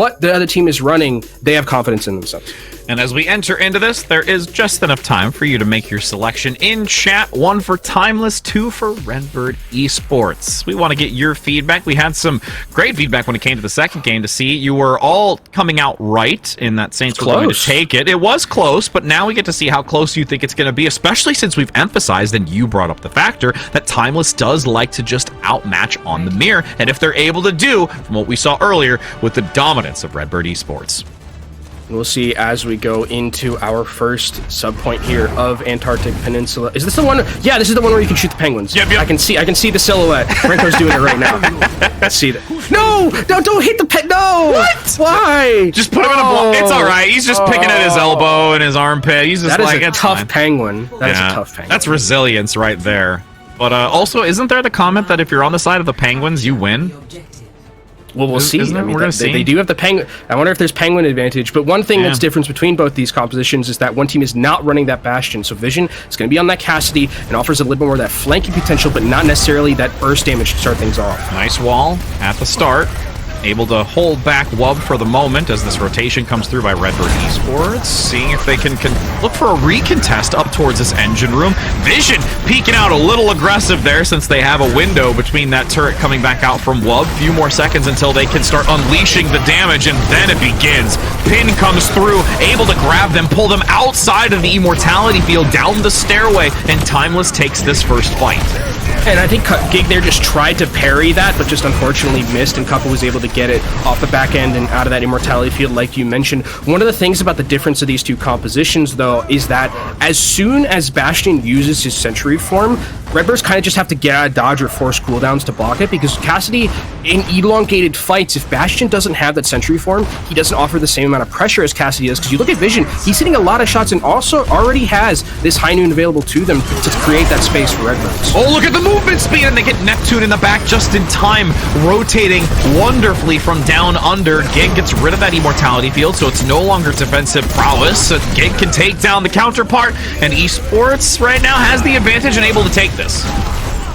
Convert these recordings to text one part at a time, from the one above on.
what the other team is running, they have confidence in themselves. And as we enter into this, there is just enough time for you to make your selection in chat. 1 for Timeless, 2 for Redbird Esports. We want to get your feedback. We had some great feedback when it came to the second game to see. You were all coming out right in that Saints were going to take it. It was close, but now we get to see how close you think it's going to be, especially since we've emphasized, and you brought up the factor, that Timeless does like to just outmatch on the mirror, and if they're able to do, from what we saw earlier, with the dominance of Redbird Esports. We'll see as we go into our first sub point here of Antarctic Peninsula. Is this the one? Yeah, this is the one where you can shoot the penguins. Yep. I can see the silhouette. Renko's doing it right now. Let's see that. No, don't hit the pet. No. What? Why? Just put him in a block. It's all right. He's just picking at his elbow and his armpit. He's just that is a tough penguin. That is a tough penguin. That's resilience right there. But also, isn't there the comment that if you're on the side of the penguins, you win? Well, we'll see. We're gonna see. They do have the penguin. I wonder if there's penguin advantage. But one thing that's different between both these compositions is that one team is not running that Bastion. So Vision is going to be on that Cassidy and offers a little bit more of that flanking potential, but not necessarily that burst damage to start things off. Nice wall at the start. Able to hold back Wub for the moment as this rotation comes through by Redbird Esports. Seeing if they can look for a recontest up towards this engine room. Vision peeking out a little aggressive there since they have a window between that turret coming back out from Wub. Few more seconds until they can start unleashing the damage, and then it begins. Pin comes through, able to grab them, pull them outside of the immortality field, down the stairway, and Timeless takes this first fight. And I think Gig there just tried to parry that, but just unfortunately missed, and Kuppa was able to get it off the back end and out of that immortality field like you mentioned. One of the things about the difference of these two compositions, though, is that as soon as Bastion uses his Sentry form, Redbirds kind of just have to get out of dodge or force cooldowns to block it, because Cassidy, in elongated fights, if Bastion doesn't have that Sentry form, he doesn't offer the same amount of pressure as Cassidy does, because you look at Vision, he's hitting a lot of shots and also already has this High Noon available to them to create that space for Redbirds. Oh, look at the movement speed, and they get Neptune in the back just in time, rotating wonderfully from down under. Gig gets rid of that immortality field, so it's no longer defensive prowess. So Gig can take down the counterpart, and Esports right now has the advantage and able to take this.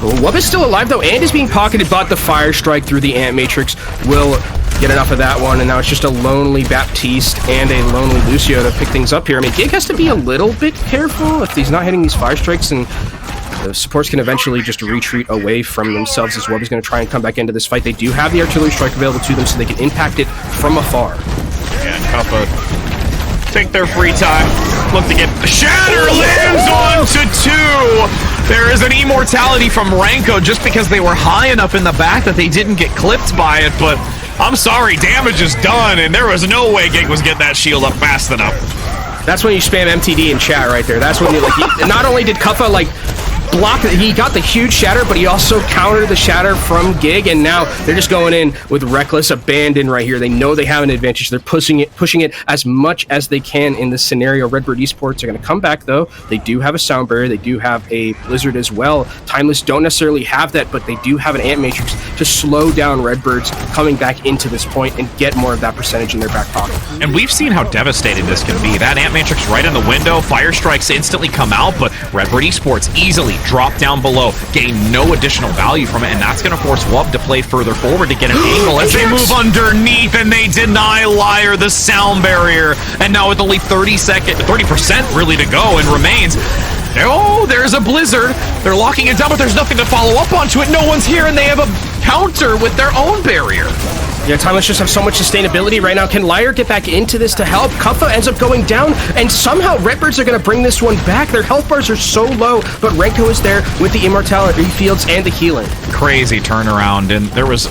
Wub is still alive though, and is being pocketed, but the Fire Strike through the Ant Matrix will get enough of that one, and now it's just a lonely Baptiste and a lonely Lucio to pick things up here. I mean, Gig has to be a little bit careful if he's not hitting these Fire Strikes, and the supports can eventually just retreat away from themselves as Wub is going to try and come back into this fight. They do have the Artillery Strike available to them, so they can impact it from afar. And Kuppa take their free time, look to get the Shatter, lands onto 2. There is an immortality from Ranko just because they were high enough in the back that they didn't get clipped by it, but I'm sorry, damage is done, and there was no way Gig was getting that shield up fast enough. That's when you spam MTD in chat right there. That's when you, like, not only did Kuppa, like, block, he got the huge shatter, but he also countered the shatter from Gig, and now they're just going in with reckless abandon right here. They know they have an advantage. They're pushing it as much as they can in this scenario. Redbird Esports are going to come back though. They do have a sound barrier. They do have a blizzard as well. Timeless don't necessarily have that, but they do have an Ant Matrix to slow down Redbirds coming back into this point and get more of that percentage in their back pocket. And we've seen how devastating this can be. That Ant Matrix right in the window, Fire Strikes instantly come out, but Redbird Esports easily drop down below, getting no additional value from it, and that's going to force Wub to play further forward to get an angle as they move underneath, and they deny Liar the sound barrier, and now with only 30% really to go and remains. Oh, there's a blizzard. They're locking it down, but there's nothing to follow up onto it. No one's here, and they have a counter with their own barrier. Yeah, Timeless just have so much sustainability right now. Can Liar get back into this to help? Kuppa ends up going down, and somehow Redbirds are going to bring this one back. Their health bars are so low, but Renko is there with the immortality fields and the healing. Crazy turnaround, and there was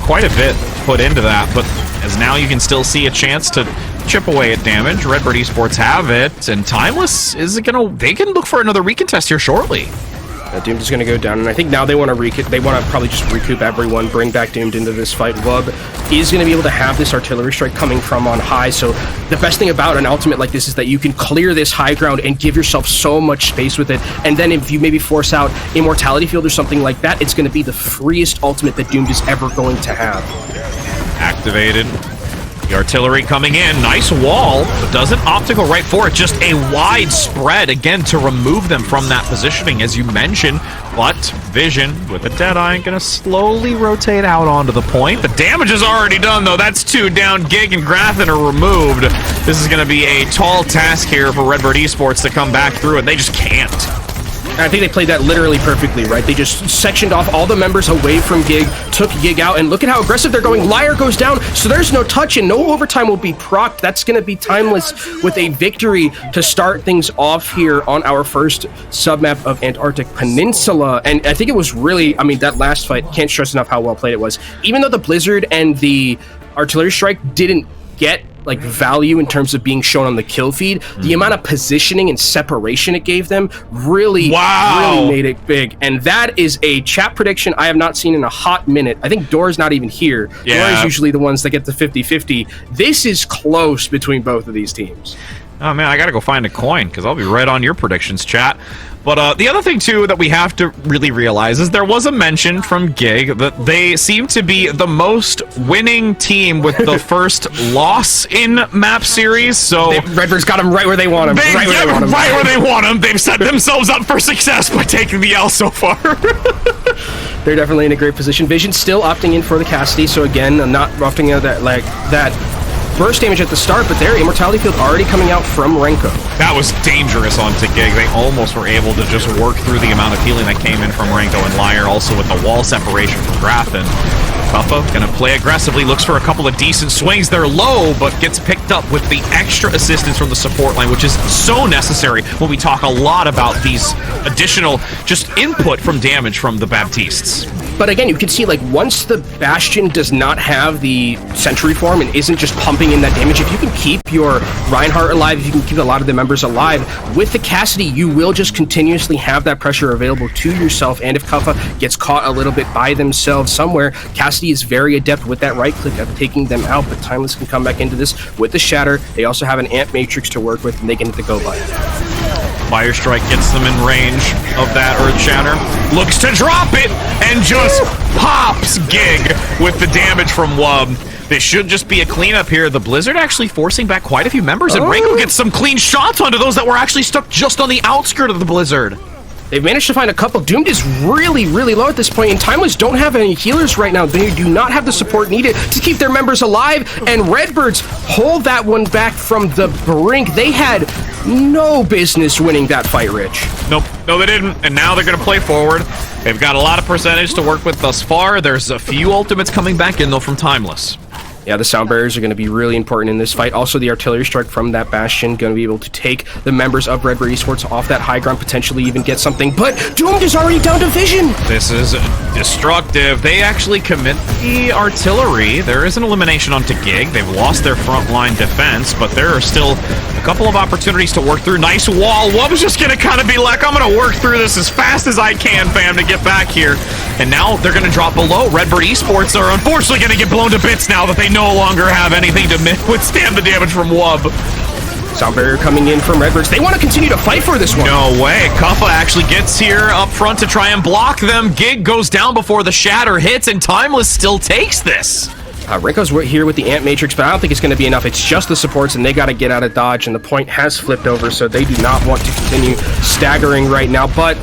quite a bit put into that, but as now you can still see a chance to chip away at damage. Redbird Esports have it, and Timeless is they can look for another recontest here shortly. Doomed is going to go down, and I think now they want to probably just recoup everyone, bring back Doomed into this fight. Wub is going to be able to have this artillery strike coming from on high, so the best thing about an ultimate like this is that you can clear this high ground and give yourself so much space with it, and then if you maybe force out Immortality Field or something like that, it's going to be the freest ultimate that Doomed is ever going to have. Activated. The artillery coming in, nice wall, but doesn't opt to go right for it. Just a wide spread, again, to remove them from that positioning, as you mentioned. But Vision, with a Deadeye, gonna slowly rotate out onto the point. The damage is already done, though. That's 2 down. Gig and Grafton are removed. This is gonna be a tall task here for Redbird Esports to come back through, and they just can't. I think they played that literally perfectly, right? They just sectioned off all the members away from Gig, took Gig out, and look at how aggressive they're going. Liar goes down, so there's no touch, and no overtime will be procced. That's going to be Timeless with a victory to start things off here on our first submap of Antarctic Peninsula. And I think it was really, I mean, that last fight, can't stress enough how well played it was. Even though the Blizzard and the Artillery Strike didn't get like value in terms of being shown on the kill feed, the amount of positioning and separation it gave them really made it big. And that is a chat prediction I have not seen in a hot minute. I think Dora's not even here. Yeah. Dora's usually the ones that get the 50-50. This is close between both of these teams. Oh man, I gotta go find a coin, because I'll be right on your predictions, chat. But the other thing, too, that we have to really realize is there was a mention from Gig that they seem to be the most winning team with the first loss in map series, so... Redbird's got them right where they want them. Right where they want them. They've set themselves up for success by taking the L so far. They're definitely in a great position. Vision still opting in for the Cassidy, so again, I'm not opting out that burst damage at the start, but their Immortality Field already coming out from Renko. That was dangerous onto Gig. They almost were able to just work through the amount of healing that came in from Renko and Liar, also with the wall separation from Grafton. Kuffa gonna play aggressively, looks for a couple of decent swings. They're low, but gets picked up with the extra assistance from the support line, which is so necessary when we talk a lot about these additional just input from damage from the Baptistes. But again, you can see, like, once the Bastion does not have the Sentry form and isn't just pumping in that damage, if you can keep your Reinhardt alive, if you can keep a lot of the members alive, with the Cassidy, you will just continuously have that pressure available to yourself, and if Kuffa gets caught a little bit by themselves somewhere, Cassidy is very adept with that right-click of taking them out, but Timeless can come back into this with the Shatter. They also have an Ant Matrix to work with, and they can hit the go by. Fire Strike gets them in range of that Earth Shatter. Looks to drop it and just pops Gig with the damage from Wub. This should just be a cleanup here. The Blizzard actually forcing back quite a few members, and Renko gets some clean shots onto those that were actually stuck just on the outskirt of the Blizzard. They've managed to find a couple. Doomed is really, really low at this point, and Timeless don't have any healers right now. They do not have the support needed to keep their members alive, and Redbirds hold that one back from the brink. They had no business winning that fight, Rich. Nope. No, they didn't, and now they're going to play forward. They've got a lot of percentage to work with thus far. There's a few ultimates coming back in, though, from Timeless. Yeah, the sound barriers are going to be really important in this fight. Also, the artillery strike from that Bastion going to be able to take the members of Redbird Esports off that high ground, potentially even get something. But Doomed is already down to Vision. This is destructive. They actually commit the artillery. There is an elimination onto Gig. They've lost their frontline defense, but there are still a couple of opportunities to work through. Nice wall. Wub's just going to kind of be like, I'm going to work through this as fast as I can, fam, to get back here. And now they're going to drop below. Redbird Esports are unfortunately going to get blown to bits now that they no longer have anything to withstand the damage from Wub. Sound barrier coming in from Redbirds. They want to continue to fight for this one. No way. Kuffa actually gets here up front to try and block them. Gig goes down before the Shatter hits, and Timeless still takes this. Renko's here with the Ant Matrix, but I don't think it's going to be enough. It's just the supports, and they got to get out of dodge, and the point has flipped over, so they do not want to continue staggering right now, but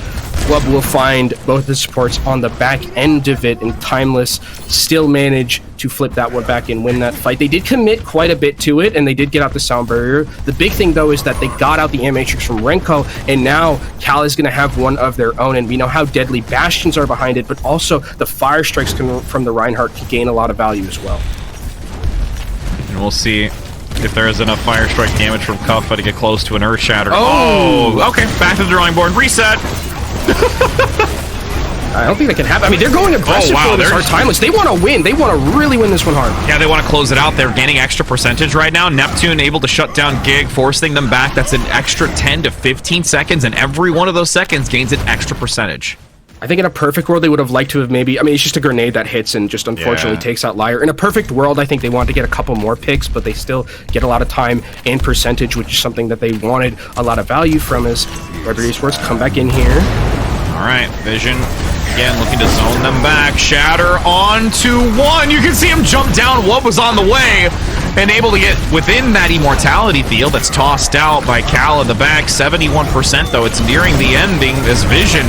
Wub will find both the supports on the back end of it, and Timeless still manage to flip that one back and win that fight. They did commit quite a bit to it, and they did get out the sound barrier. The big thing, though, is that they got out the Ant Matrix from Renko, and now Cal is going to have one of their own, and we know how deadly Bastions are behind it, but also the Fire Strikes from the Reinhardt can gain a lot of value as well. And we'll see if there is enough Fire Strike damage from Kuffa to get close to an Earth Shatter. Oh! Okay, back to the drawing board. Reset! I don't think they can have it. I mean, they're going aggressive for this hard Timeless. They want to win. They want to really win this one hard. Yeah, they want to close it out. They're gaining extra percentage right now. Neptune able to shut down Gig, forcing them back. That's an extra 10 to 15 seconds, and every one of those seconds gains an extra percentage. I think in a perfect world, they would have liked to have maybe... I mean, it's just a grenade that hits and just unfortunately takes out Liar. In a perfect world, I think they want to get a couple more picks, but they still get a lot of time and percentage, which is something that they wanted a lot of value from as Redbird Esports come back in here. All right, Vision, again, looking to zone them back. Shatter on to one. You can see him jump down. Wub was on the way. and able to get within that immortality field that's tossed out by Cal in the back. 71% though. It's nearing the ending as Vision.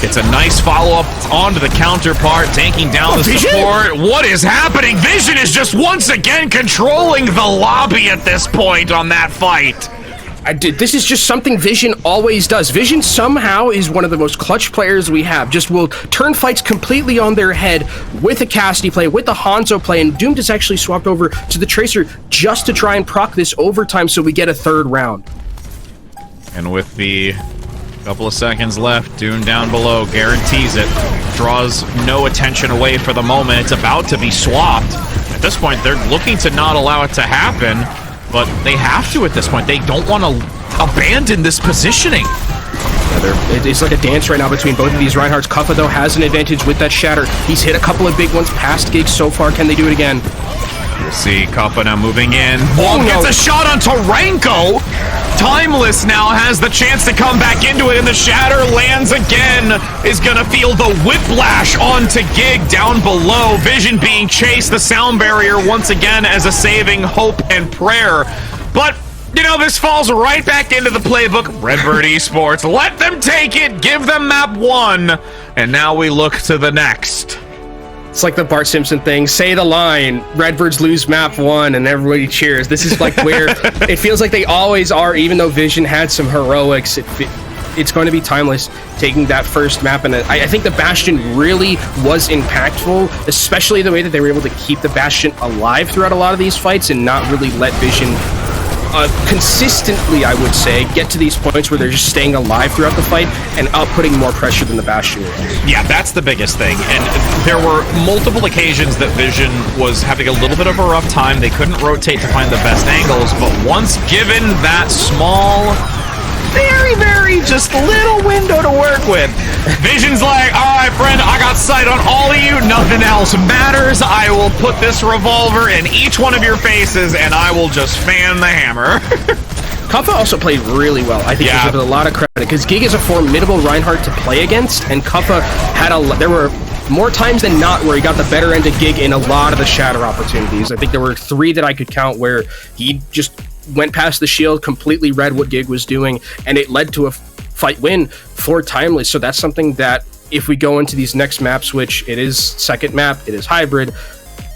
It's a nice follow-up onto the counterpart, tanking down the Vision? support. What is happening? Vision is just once again controlling the lobby at this point on that fight. This is just something Vision always does. Vision somehow is one of the most clutch players we have. Just will turn fights completely on their head with a Cassidy play, with the Hanzo play, and Doomed has actually swapped over to the Tracer just to try and proc this overtime so we get a third round. And with the couple of seconds left, Dune down below, guarantees it, draws no attention away for the moment. It's about to be swapped. At this point, they're looking to not allow it to happen, but they have to at this point. They don't want to abandon this positioning. Yeah, it's like a dance right now between both of these Reinhardts. Kuffa, though, has an advantage with that Shatter. He's hit a couple of big ones past Gig so far. Can they do it again? We'll see. Kuffa now moving in. Oh, Gets a shot on Taranko. Timeless now has the chance to come back into it, and the Shatter lands again. Is gonna feel the whiplash onto Gig down below. Vision being chased. The sound barrier once again as a saving hope and prayer. But you know, this falls right back into the playbook. Redbird Esports, let them take it. Give them map 1, and now we look to the next. It's like the Bart Simpson thing. Say the line, Redbirds lose map 1, and everybody cheers. This is like where it feels like they always are, even though Vision had some heroics. It's going to be Timeless taking that first map, and I think the Bastion really was impactful, especially the way that they were able to keep the Bastion alive throughout a lot of these fights and not really let Vision consistently, I would say, get to these points where they're just staying alive throughout the fight and outputting more pressure than the Bastion was. Yeah, that's the biggest thing. And there were multiple occasions that Vision was having a little bit of a rough time. They couldn't rotate to find the best angles, but once given that small, very just little window to work with, Vision's like, all right, friend, I got sight on all of you. Nothing else matters. I will put this revolver in each one of your faces, and I will just fan the hammer. Kuffa also played really well. I think he gives it a lot of credit because Gig is a formidable Reinhardt to play against, and Kuffa had there were more times than not where he got the better end of Gig in a lot of the Shatter opportunities. I think there were 3 that I could count where he just went past the shield, completely read what Gig was doing, and it led to a fight win for Timeless. So that's something that if we go into these next maps, which it is second map, it is hybrid,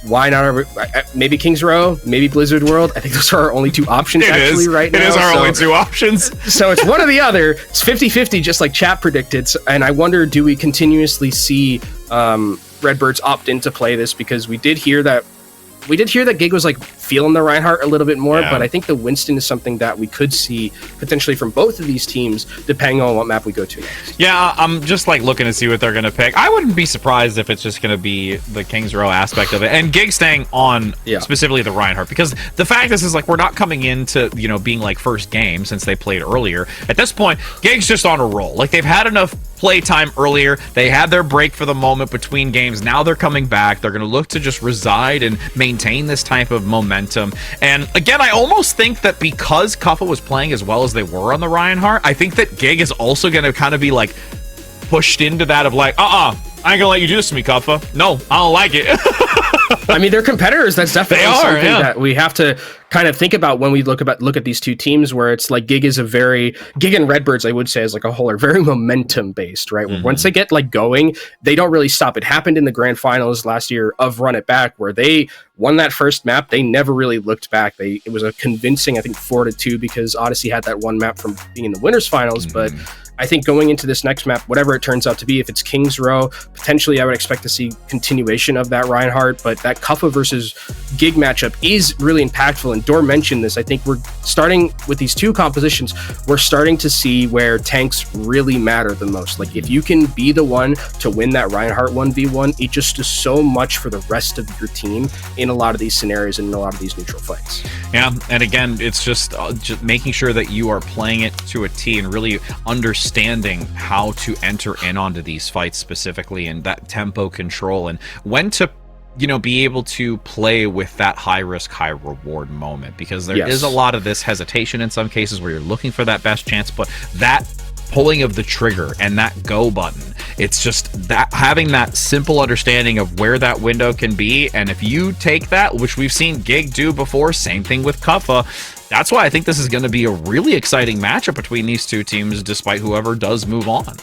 why not maybe Kings Row, maybe Blizzard World? I think those are our only 2 options right now. It is our only 2 options. So it's one or the other. It's 50-50, just like chat predicted. And I wonder, do we continuously see Redbirds opt in to play this? Because we did hear that Gig was like feeling the Reinhardt a little bit more, but I think the Winston is something that we could see potentially from both of these teams, depending on what map we go to next. Yeah, I'm just like looking to see what they're going to pick. I wouldn't be surprised if it's just going to be the Kings Row aspect of it, and Gig staying on specifically the Reinhardt, because the fact is like we're not coming into, you know, being like first game since they played earlier. At this point, Gig's just on a roll. Like they've had enough playtime earlier. They had their break for the moment between games. Now they're coming back. They're going to look to just reside and maintain this type of momentum. And again, I almost think that because Kuffa was playing as well as they were on the Reinhardt, I think that Gig is also going to kind of be like pushed into that of like, I ain't gonna let you do this to me, Kuffa. No, I don't like it. I mean, they're competitors. That's definitely something that we have to kind of think about when we look at these 2 teams, where it's like Gig and Redbirds, I would say, as like a whole, are very momentum based, right? Mm-hmm. Once they get like going, they don't really stop. It happened in the grand finals last year of Run It Back, where they won that first map. They never really looked back. It was a convincing, I think, 4-2, because Odyssey had that one map from being in the winners finals, but I think going into this next map, whatever it turns out to be, if it's Kings Row, potentially I would expect to see continuation of that Reinhardt, but that Kuffa versus Gig matchup is really impactful, and Dor mentioned this. I think we're starting with these 2 compositions, we're starting to see where tanks really matter the most. Like if you can be the one to win that Reinhardt 1v1, it just does so much for the rest of your team in a lot of these scenarios and in a lot of these neutral fights. Yeah, and again, it's just making sure that you are playing it to a T and really understanding how to enter in onto these fights specifically, and that tempo control, and when to, you know, be able to play with that high risk, high reward moment, because there is a lot of this hesitation in some cases where you're looking for that best chance, but that pulling of the trigger and that go button. It's just that having that simple understanding of where that window can be, and if you take that, which we've seen Gig do before, same thing with Kuffa. That's why I think this is going to be a really exciting matchup between these two teams, despite whoever does move on.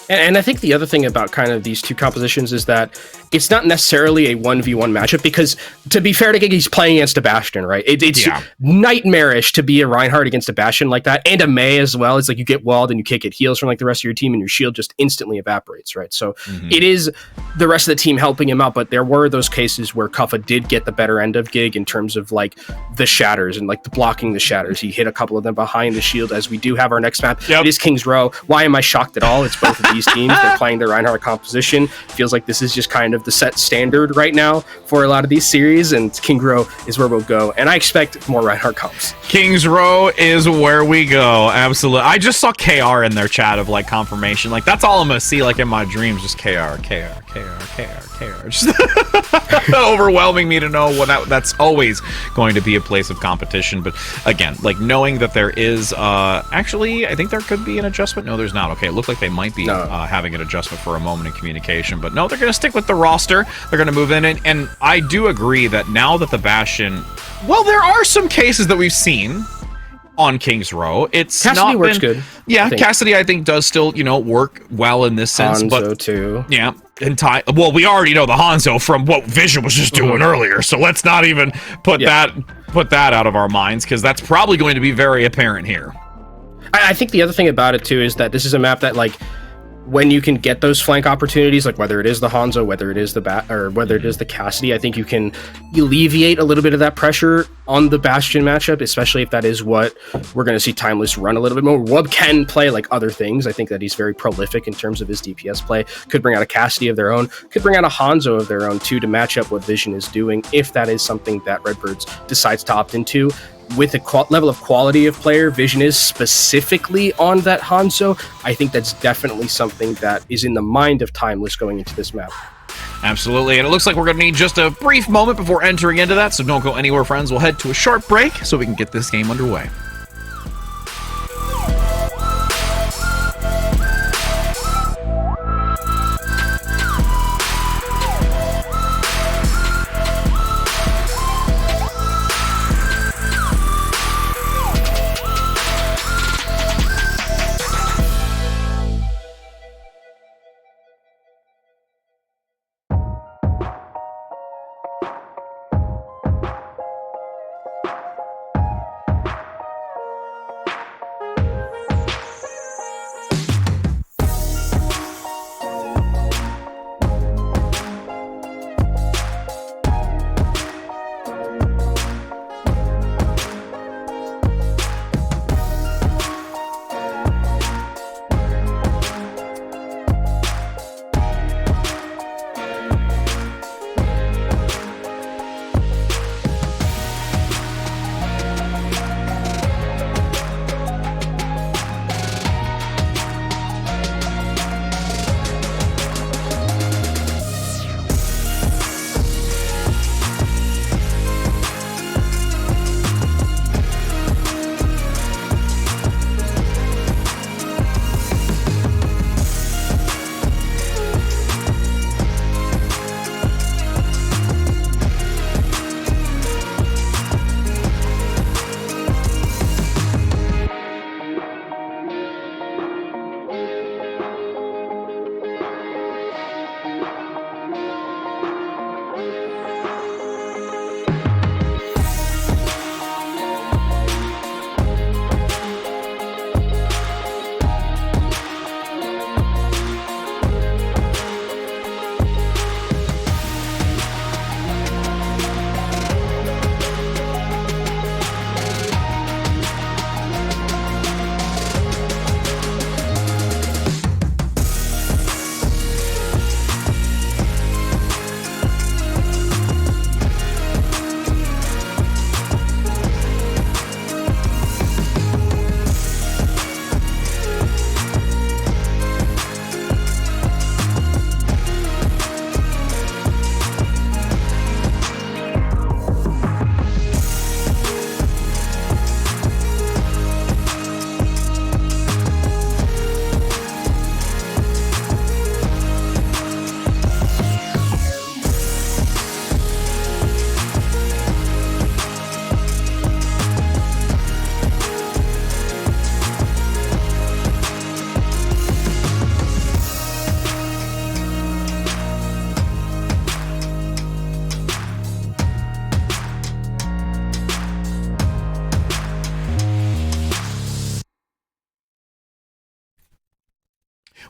And I think the other thing about kind of these two compositions is that it's not necessarily a 1v1 matchup, because to be fair to Gig, he's playing against a Bastion, right? It's nightmarish to be a Reinhardt against a Bastion like that, and a Mei as well. It's like you get walled and you can't get heals from like the rest of your team, and your shield just instantly evaporates, right? So it is the rest of the team helping him out, but there were those cases where Kuffa did get the better end of Gig in terms of like the shatters and like the blocking the shatters. He hit a couple of them behind the shield, as we do have our next map. It is King's Row. Why am I shocked at all? It's both of these teams. They're playing their Reinhardt composition. Feels like this is just kind of the set standard right now for a lot of these series, and King's Row is where we'll go, and I expect more Reinhardt comps. King's Row is where we go. Absolutely. I just saw KR in their chat of like confirmation. Like that's all I'm gonna see like in my dreams. Just KR. Just overwhelming me to know that's always going to be a place of competition. But again, like knowing that there is actually, I think there could be an adjustment. No, there's not. Okay, it looked like they might be having an adjustment for a moment in communication, but no, they're going to stick with the roster. They're going to move in, and I do agree that now that the Bastion, well, there are some cases that we've seen on King's Row. It's Cassidy not works been, good. Yeah, Cassidy I think does still, work well in this sense. Hanzo but too. Yeah. Well, we already know the Hanzo from what Vision was just doing earlier, so let's not even put that out of our minds, because that's probably going to be very apparent here. I think the other thing about it too is that this is a map that, like, when you can get those flank opportunities, like whether it is the Hanzo, whether it is the Cassidy, I think you can alleviate a little bit of that pressure on the Bastion matchup, especially if that is what we're going to see Timeless run a little bit more. Wub can play like other things. I think that he's very prolific in terms of his DPS play. Could bring out a Cassidy of their own, could bring out a Hanzo of their own too, to match up what Vision is doing, if that is something that Redbirds decides to opt into. With the level of quality of player Vision is specifically on that Hanzo, I think that's definitely something that is in the mind of Timeless going into this map. Absolutely, and it looks like we're going to need just a brief moment before entering into that, so don't go anywhere, friends. We'll head to a short break so we can get this game underway.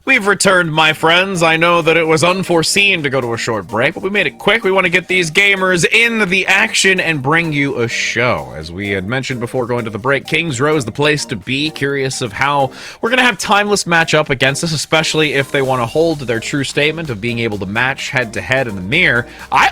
We've returned, my friends. I know that it was unforeseen to go to a short break, but we made it quick. We want to get these gamers in the action and bring you a show. As we had mentioned before going to the break, Kings Row is the place to be. Curious of how we're going to have Timeless match up against us, especially if they want to hold to their true statement of being able to match head-to-head in the mirror.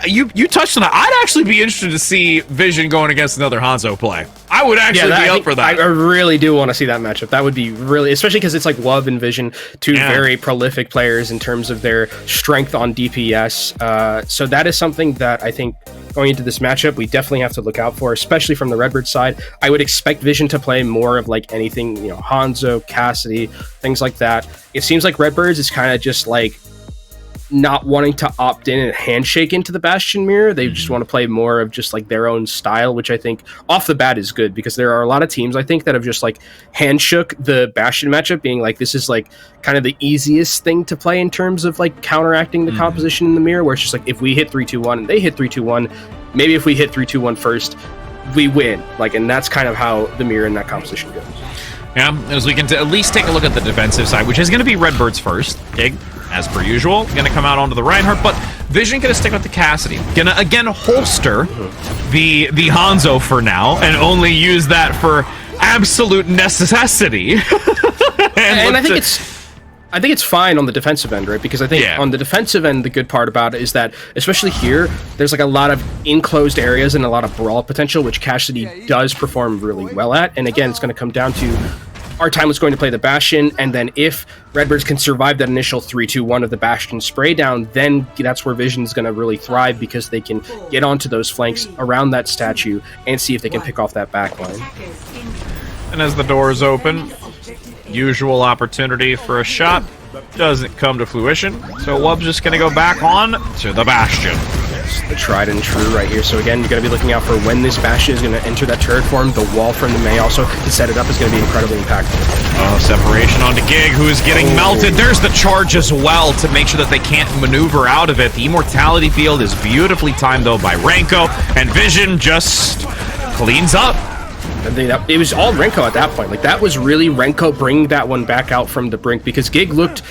You touched on it. I'd actually be interested to see Vision going against another Hanzo play. I would actually be up for that. I really do want to see that matchup. That would be really, especially because it's like Wub and Vision, two very prolific players in terms of their strength on DPS. So that is something that I think going into this matchup, we definitely have to look out for, especially from the Redbird side. I would expect Vision to play more of like anything, you know, Hanzo, Cassidy, things like that. It seems like Redbirds is kind of just like not wanting to opt in and handshake into the Bastion mirror. They just want to play more of just like their own style, which I think off the bat is good, because there are a lot of teams I think that have just like handshook the Bastion matchup, being like, this is like kind of the easiest thing to play in terms of like counteracting the composition in the mirror, where it's just like, if we hit 3-2-1 and they hit 3-2-1, maybe if we hit 3-2-1 first, we win. Like, and that's kind of how the mirror in that composition goes. Yeah, as we can at least take a look at the defensive side, which is going to be Redbird's first. Gig, as per usual, going to come out onto the Reinhardt, but Vision going to stick with the Cassidy. Going to, again, holster the Hanzo for now, and only use that for absolute necessity. and I think it's fine on the defensive end, right? Because I think on the defensive end, the good part about it is that, especially here, there's like a lot of enclosed areas and a lot of brawl potential, which Cassidy does perform really well at. And again, it's going to come down to our time was going to play the Bastion, and then if Redbirds can survive that initial 3-2-1 of the Bastion spray down, then that's where Vision's going to really thrive, because they can get onto those flanks around that statue and see if they can pick off that backline. And as the doors open, usual opportunity for a shot doesn't come to fruition, so Wub's just going to go back on to the Bastion. It's the tried and true right here. So again, you're going to be looking out for when this Bastion is going to enter that turret form. The wall from the May also to set it up is going to be incredibly impactful. Oh, separation onto Gig, who is getting melted. There's the charge as well to make sure that they can't maneuver out of it. The immortality field is beautifully timed, though, by Renko, and Vision just cleans up. I think that it was all Renko at that point. Like, that was really Renko bringing that one back out from the brink, because Gig looked,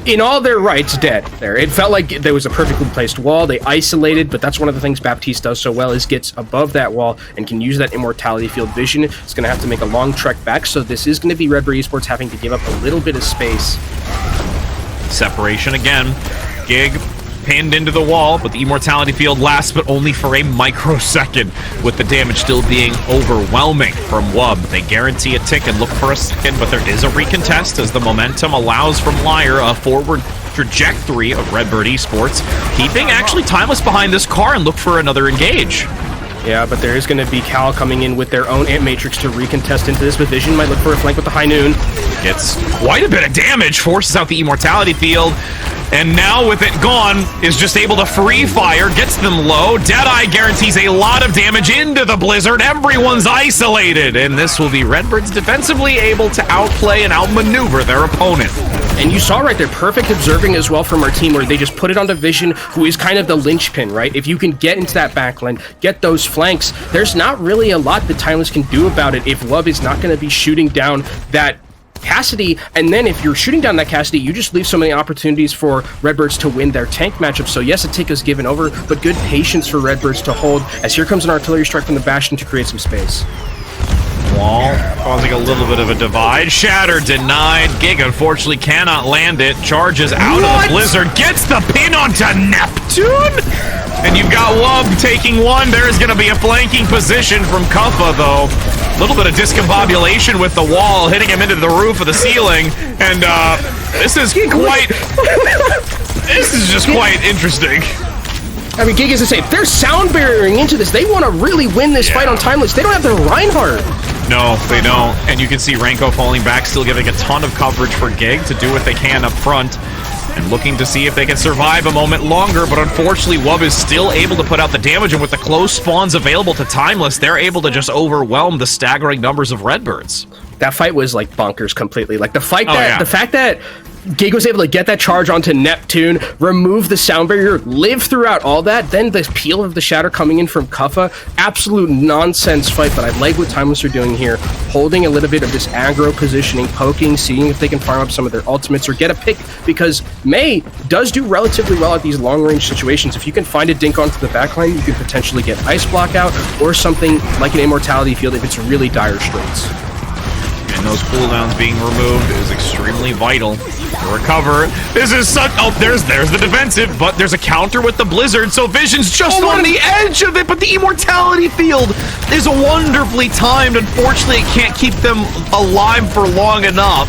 in all their rights, dead there. It felt like there was a perfectly placed wall. They isolated, but that's one of the things Baptiste does so well, is gets above that wall and can use that immortality field. Vision is going to have to make a long trek back, so this is going to be Redbird Esports having to give up a little bit of space. Separation again. Gig pinned into the wall, but the immortality field lasts, but only for a microsecond, with the damage still being overwhelming from Wub. They guarantee a tick and look for a second, but there is a recontest as the momentum allows from Liar a forward trajectory of Redbird Esports, keeping actually Timeless behind this car and look for another engage. Yeah, but there is going to be Cal coming in with their own Ant Matrix to recontest into this, but Vision might look for a flank with the High Noon. Gets quite a bit of damage, forces out the immortality field, and now with it gone, is just able to free fire, gets them low. Deadeye guarantees a lot of damage into the Blizzard. Everyone's isolated, and this will be Redbirds defensively able to outplay and outmaneuver their opponent. And you saw right there, perfect observing as well from our team, where they just put it onto Vision, who is kind of the linchpin, right? If you can get into that backline, get those flanks, there's not really a lot that Timeless can do about it if Wub is not going to be shooting down that Cassidy, and then if you're shooting down that Cassidy, you just leave so many opportunities for Redbirds to win their tank matchup. So yes, a tick is given over, but good patience for Redbirds to hold, as here comes an artillery strike from the Bastion to create some space. Wall causing a little bit of a divide. Shatter denied. Gig unfortunately cannot land it. Charges out of the Blizzard. Gets the pin onto Neptune. And you've got Wub taking one. There's going to be a flanking position from Kuffa, though. A little bit of discombobulation with the wall, hitting him into the roof of the ceiling. And this is quite... this is just quite interesting. I mean, Gig is to say, they're sound barriering into this. They want to really win this fight on Timeless. They don't have their Reinhardt. No, they don't. And you can see Renko falling back, still giving a ton of coverage for Gig to do what they can up front. And looking to see if they can survive a moment longer, but unfortunately Wub is still able to put out the damage, and with the close spawns available to Timeless, they're able to just overwhelm the staggering numbers of Redbirds. that fight was like bonkers completely. Like the fact that Gig was able to get that charge onto Neptune, remove the sound barrier, live throughout all that, then the peel of the shatter coming in from Kuffa, absolute nonsense fight, but I like what Timeless are doing here, holding a little bit of this aggro positioning, poking, seeing if they can farm up some of their ultimates or get a pick, because Mei does do relatively well at these long-range situations. If you can find a dink onto the backline, you can potentially get Ice Block out, or something like an Immortality Field if it's really dire straits. And those cooldowns being removed is extremely vital to recover. This is such... Oh, there's the defensive, but there's a counter with the Blizzard, so Vision's just on the edge of it, but the Immortality Field is wonderfully timed. Unfortunately, it can't keep them alive for long enough.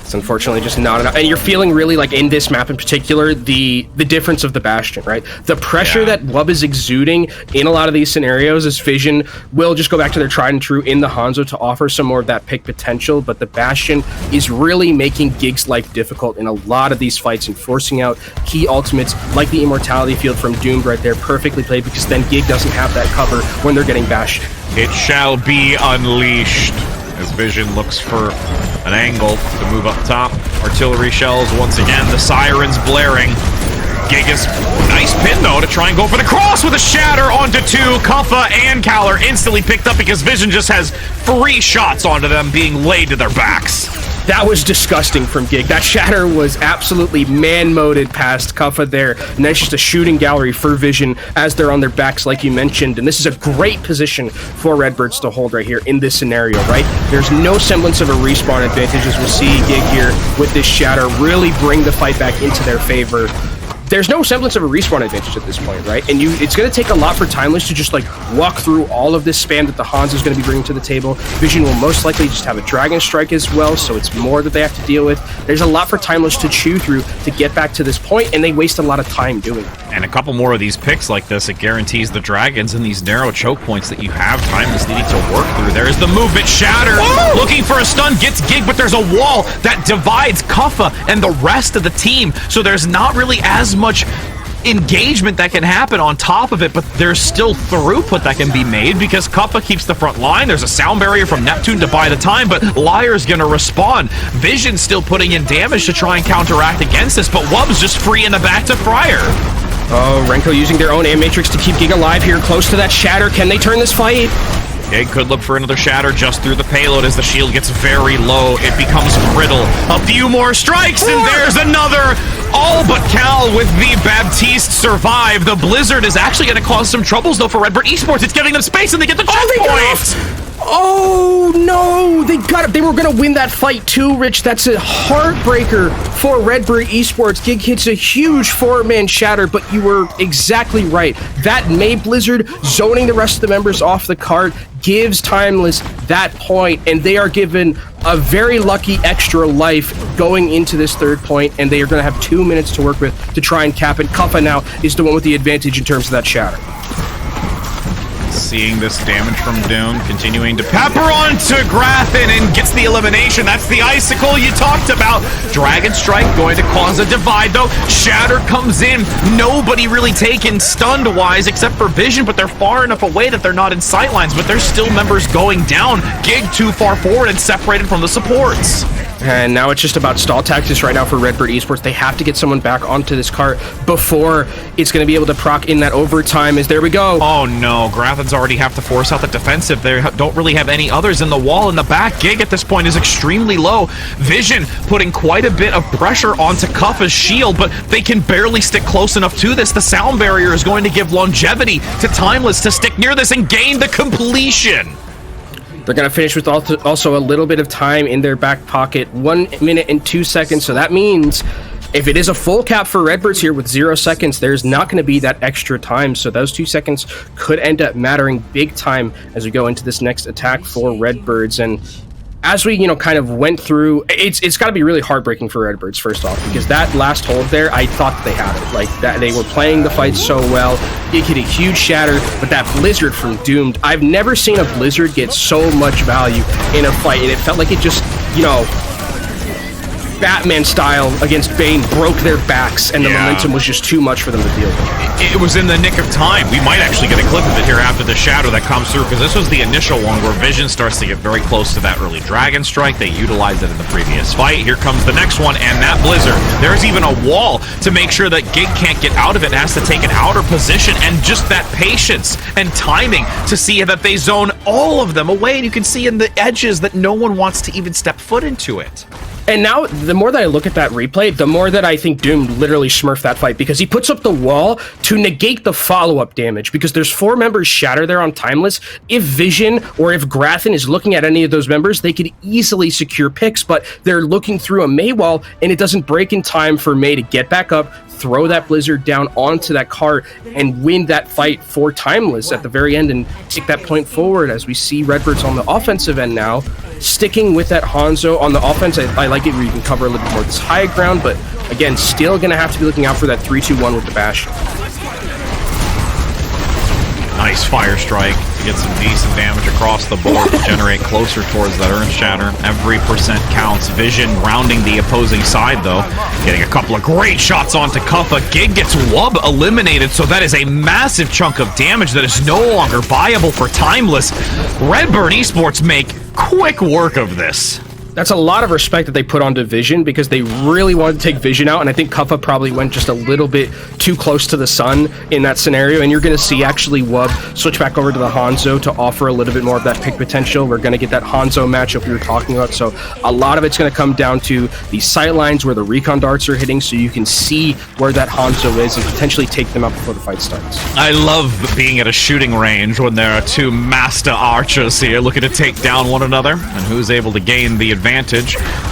It's unfortunately just not enough. And you're feeling really, like, in this map in particular, the difference of the Bastion, right? The pressure that Wub is exuding in a lot of these scenarios is Vision will just go back to their tried and true in the Hanzo to offer some more of that pick potential, but the Bastion is really making Gig's life difficult in a lot of these fights and forcing out key ultimates like the Immortality Field from Doomed right there, perfectly played, because then Gig doesn't have that cover when they're getting bashed. It shall be unleashed. As Vision looks for an angle to move up top. Artillery shells once again, the sirens blaring. Gigas, nice pin though to try and go for the cross with a shatter onto two. Kuffa and Kaller instantly picked up because Vision just has 3 shots onto them being laid to their backs. That was disgusting from Gig. That shatter was absolutely man-moded past Kuffa there, and that's just a shooting gallery for Vision as they're on their backs, like you mentioned, and this is a great position for Redbirds to hold right here in this scenario, right? There's no semblance of a respawn advantage as we'll see Gig here with this shatter really bring the fight back into their favor. There's no semblance of a respawn advantage at this point, right? And it's going to take a lot for Timeless to just, like, walk through all of this spam that the Hans is going to be bringing to the table. Vision will most likely just have a Dragon Strike as well, so it's more that they have to deal with. There's a lot for Timeless to chew through to get back to this point, and they waste a lot of time doing it. And a couple more of these picks like this, it guarantees the Dragons and these narrow choke points that you have Timeless needing to work through. There's the movement, shatter, looking for a stun, gets Gig, but there's a wall that divides Kuffa and the rest of the team, so there's not really as much engagement that can happen on top of it, but there's still throughput that can be made because Kuffa keeps the front line. There's a sound barrier from Neptune to buy the time, but Liar's gonna respond. Vision's still putting in damage to try and counteract against this, but Wub's just free in the back to Friar. Oh, Renko using their own aim matrix to keep Gig alive here, close to that shatter. Can they turn this fight? Gig could look for another shatter just through the payload as the shield gets very low. It becomes brittle. A few more strikes, and there's another. All but Cal with the Baptiste survive. The Blizzard is actually going to cause some troubles, though, for Redbird Esports. It's giving them space, and they get the checkpoint. Oh, no. They got it. They were going to win that fight, too, Rich. That's a heartbreaker for Redbird Esports. Gig hits a huge 4-man shatter, but you were exactly right. That Mei Blizzard zoning the rest of the members off the cart gives Timeless that point, and they are given a very lucky extra life going into this third point, and they are going to have 2 minutes to work with to try and cap it. Kuffa now is the one with the advantage in terms of that shatter. Seeing this damage from Doom, continuing to pepper onto Grafin and gets the elimination. That's the icicle you talked about. Dragon Strike going to cause a divide, though. Shatter comes in. Nobody really taken stunned-wise except for Vision, but they're far enough away that they're not in sightlines, but there's still members going down. Gig too far forward and separated from the supports. And now it's just about stall tactics right now for Redbird Esports. They have to get someone back onto this cart before it's going to be able to proc in that overtime. As there we go. Oh no, Graffin's already have to force out the defensive. They don't really have any others in the wall in the back. Gig at this point is extremely low. Vision putting quite a bit of pressure onto Kuffa's shield, but they can barely stick close enough to this. The sound barrier is going to give longevity to Timeless to stick near this and gain the completion. They're going to finish with also a little bit of time in their back pocket. 1 minute and 2 seconds. So that means if it is a full cap for Redbirds here with 0 seconds, there's not going to be that extra time. So those 2 seconds could end up mattering big time as we go into this next attack for Redbirds. And as we, kind of went through, it's got to be really heartbreaking for Redbirds, first off, because that last hold there, I thought they had it. Like, that they were playing the fight so well. It hit a huge shatter, but that Blizzard from Doomed, I've never seen a Blizzard get so much value in a fight, and it felt like it just, Batman style against Bane, broke their backs, and the momentum was just too much for them to deal with. It was in the nick of time. We might actually get a clip of it here after the shadow that comes through, because this was the initial one where Vision starts to get very close to that early Dragon Strike. They utilized it in the previous fight. Here comes the next one, and that Blizzard. There's even a wall to make sure that Gig can't get out of it. It has to take an outer position, and just that patience and timing to see that they zone all of them away, and you can see in the edges that no one wants to even step foot into it. And now, the more that I look at that replay, the more that I think Doom literally smurfed that fight, because he puts up the wall to negate the follow-up damage, because there's 4 members shatter there on Timeless. If Vision or if Grathen is looking at any of those members, they could easily secure picks, but they're looking through a Mei wall, and it doesn't break in time for Mei to get back up, throw that Blizzard down onto that cart, and win that fight for Timeless at the very end and take that point forward, as we see Redbird's on the offensive end now, sticking with that Hanzo. On the offense, I like it where you can cover a little bit more of this high ground, but again, still going to have to be looking out for that 3-2-1 with the bash. Nice fire strike to get some decent damage across the board to generate closer towards that Earth Shatter. Every percent counts. Vision rounding the opposing side, though. Getting a couple of great shots onto Kuffa. Gig gets Wub eliminated, so that is a massive chunk of damage that is no longer viable for Timeless. Redbird Esports make quick work of this. That's a lot of respect that they put onto Vision, because they really wanted to take Vision out, and I think Kuffa probably went just a little bit too close to the sun in that scenario, and you're going to see actually Wub switch back over to the Hanzo to offer a little bit more of that pick potential. We're going to get that Hanzo matchup we were talking about, so a lot of it's going to come down to the sight lines where the recon darts are hitting, so you can see where that Hanzo is and potentially take them out before the fight starts. I love being at a shooting range when there are 2 master archers here looking to take down one another, and who's able to gain the advantage.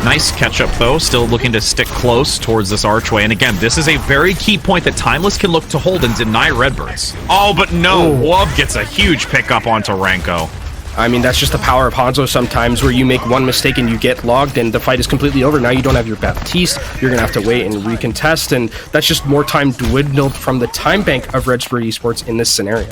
Nice catch-up, though. Still looking to stick close towards this archway. And again, this is a very key point that Timeless can look to hold and deny Redbirds. Oh, but no. Wub gets a huge pickup onto Renko. I mean, that's just the power of Hanzo sometimes, where you make one mistake and you get logged and the fight is completely over. Now you don't have your Baptiste. You're going to have to wait and recontest, and that's just more time dwindled from the time bank of Redbird Esports in this scenario.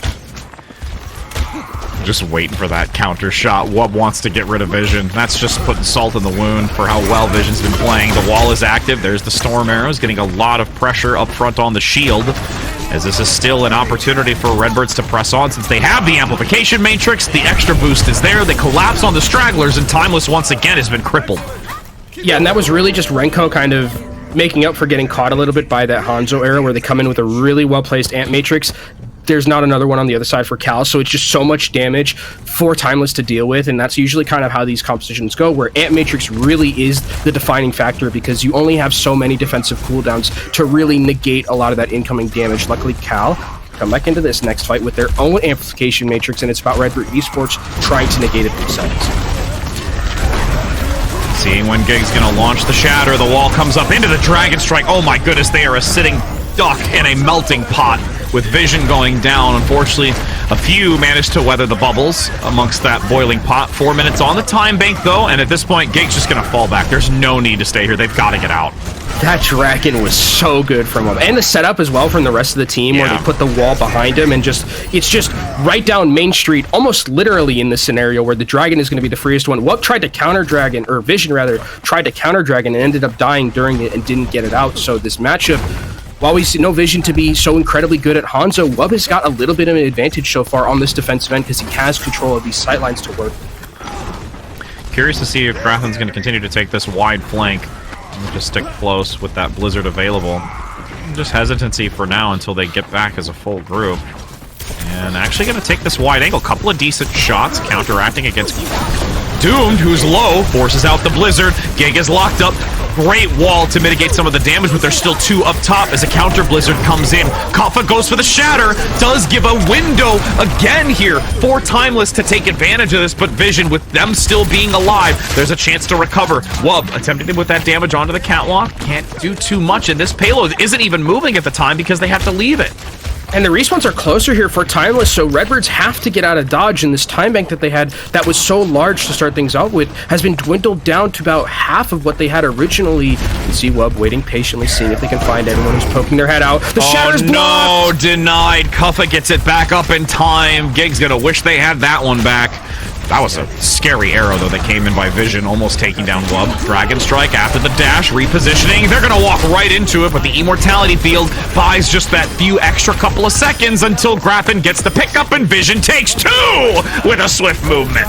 Just waiting for that counter shot. Wub wants to get rid of Vision. That's just putting salt in the wound for how well Vision's been playing. The wall is active. There's the Storm Arrows getting a lot of pressure up front on the shield, as this is still an opportunity for Redbirds to press on since they have the amplification matrix. The extra boost is there. They collapse on the stragglers, and Timeless once again has been crippled. Yeah, and that was really just Renko kind of making up for getting caught a little bit by that Hanzo arrow, where they come in with a really well-placed amp matrix. There's not another one on the other side for Cal, so it's just so much damage for Timeless to deal with, and that's usually kind of how these compositions go, where Amp Matrix really is the defining factor, because you only have so many defensive cooldowns to really negate a lot of that incoming damage. Luckily, Cal come back into this next fight with their own amplification matrix, and it's about Redbird Esports trying to negate it themselves. Seeing when Gig's gonna launch the Shatter, the wall comes up into the Dragon Strike. Oh my goodness, they are a sitting duck in a melting pot. With Vision going down, unfortunately, a few managed to weather the bubbles amongst that boiling pot. 4 minutes on the time bank, though, and at this point, Gig's just going to fall back. There's no need to stay here. They've got to get out. That Dragon was so good from him. And the setup as well from the rest of the team, where they put the wall behind him, and it's just right down Main Street, almost literally in this scenario, where the Dragon is going to be the freest one. Wub tried to counter Dragon, or Vision rather, tried to counter Dragon and ended up dying during it and didn't get it out. So this matchup, while we see no Vision to be so incredibly good at Hanzo, Wub has got a little bit of an advantage so far on this defensive end, because he has control of these sightlines to work. Curious to see if Grathen's going to continue to take this wide flank and just stick close with that Blizzard available. Just hesitancy for now until they get back as a full group. And actually going to take this wide angle. Couple of decent shots counteracting against Doomed, who's low, forces out the Blizzard. Gig is locked up. Great wall to mitigate some of the damage, but there's still 2 up top as a counter Blizzard comes in. Kaffa goes for the Shatter, does give a window again here for Timeless to take advantage of this, but Vision, with them still being alive, there's a chance to recover. Wub attempting to put that damage onto the catwalk, can't do too much, and this payload isn't even moving at the time because they have to leave it. And the respawns are closer here for Timeless, so Redbirds have to get out of dodge, and this time bank that they had that was so large to start things out with has been dwindled down to about half of what they had originally. You can see Wub waiting patiently, seeing if they can find anyone who's poking their head out. The Shatter's blocked! No, denied. Kuffa gets it back up in time. Gig's gonna wish they had that one back. That was a scary arrow, though, that came in by Vision, almost taking down Wub. Dragon Strike after the dash, repositioning. They're going to walk right into it, but the Immortality Field buys just that few extra couple of seconds until Graphin gets the pickup, and Vision takes 2 with a swift movement.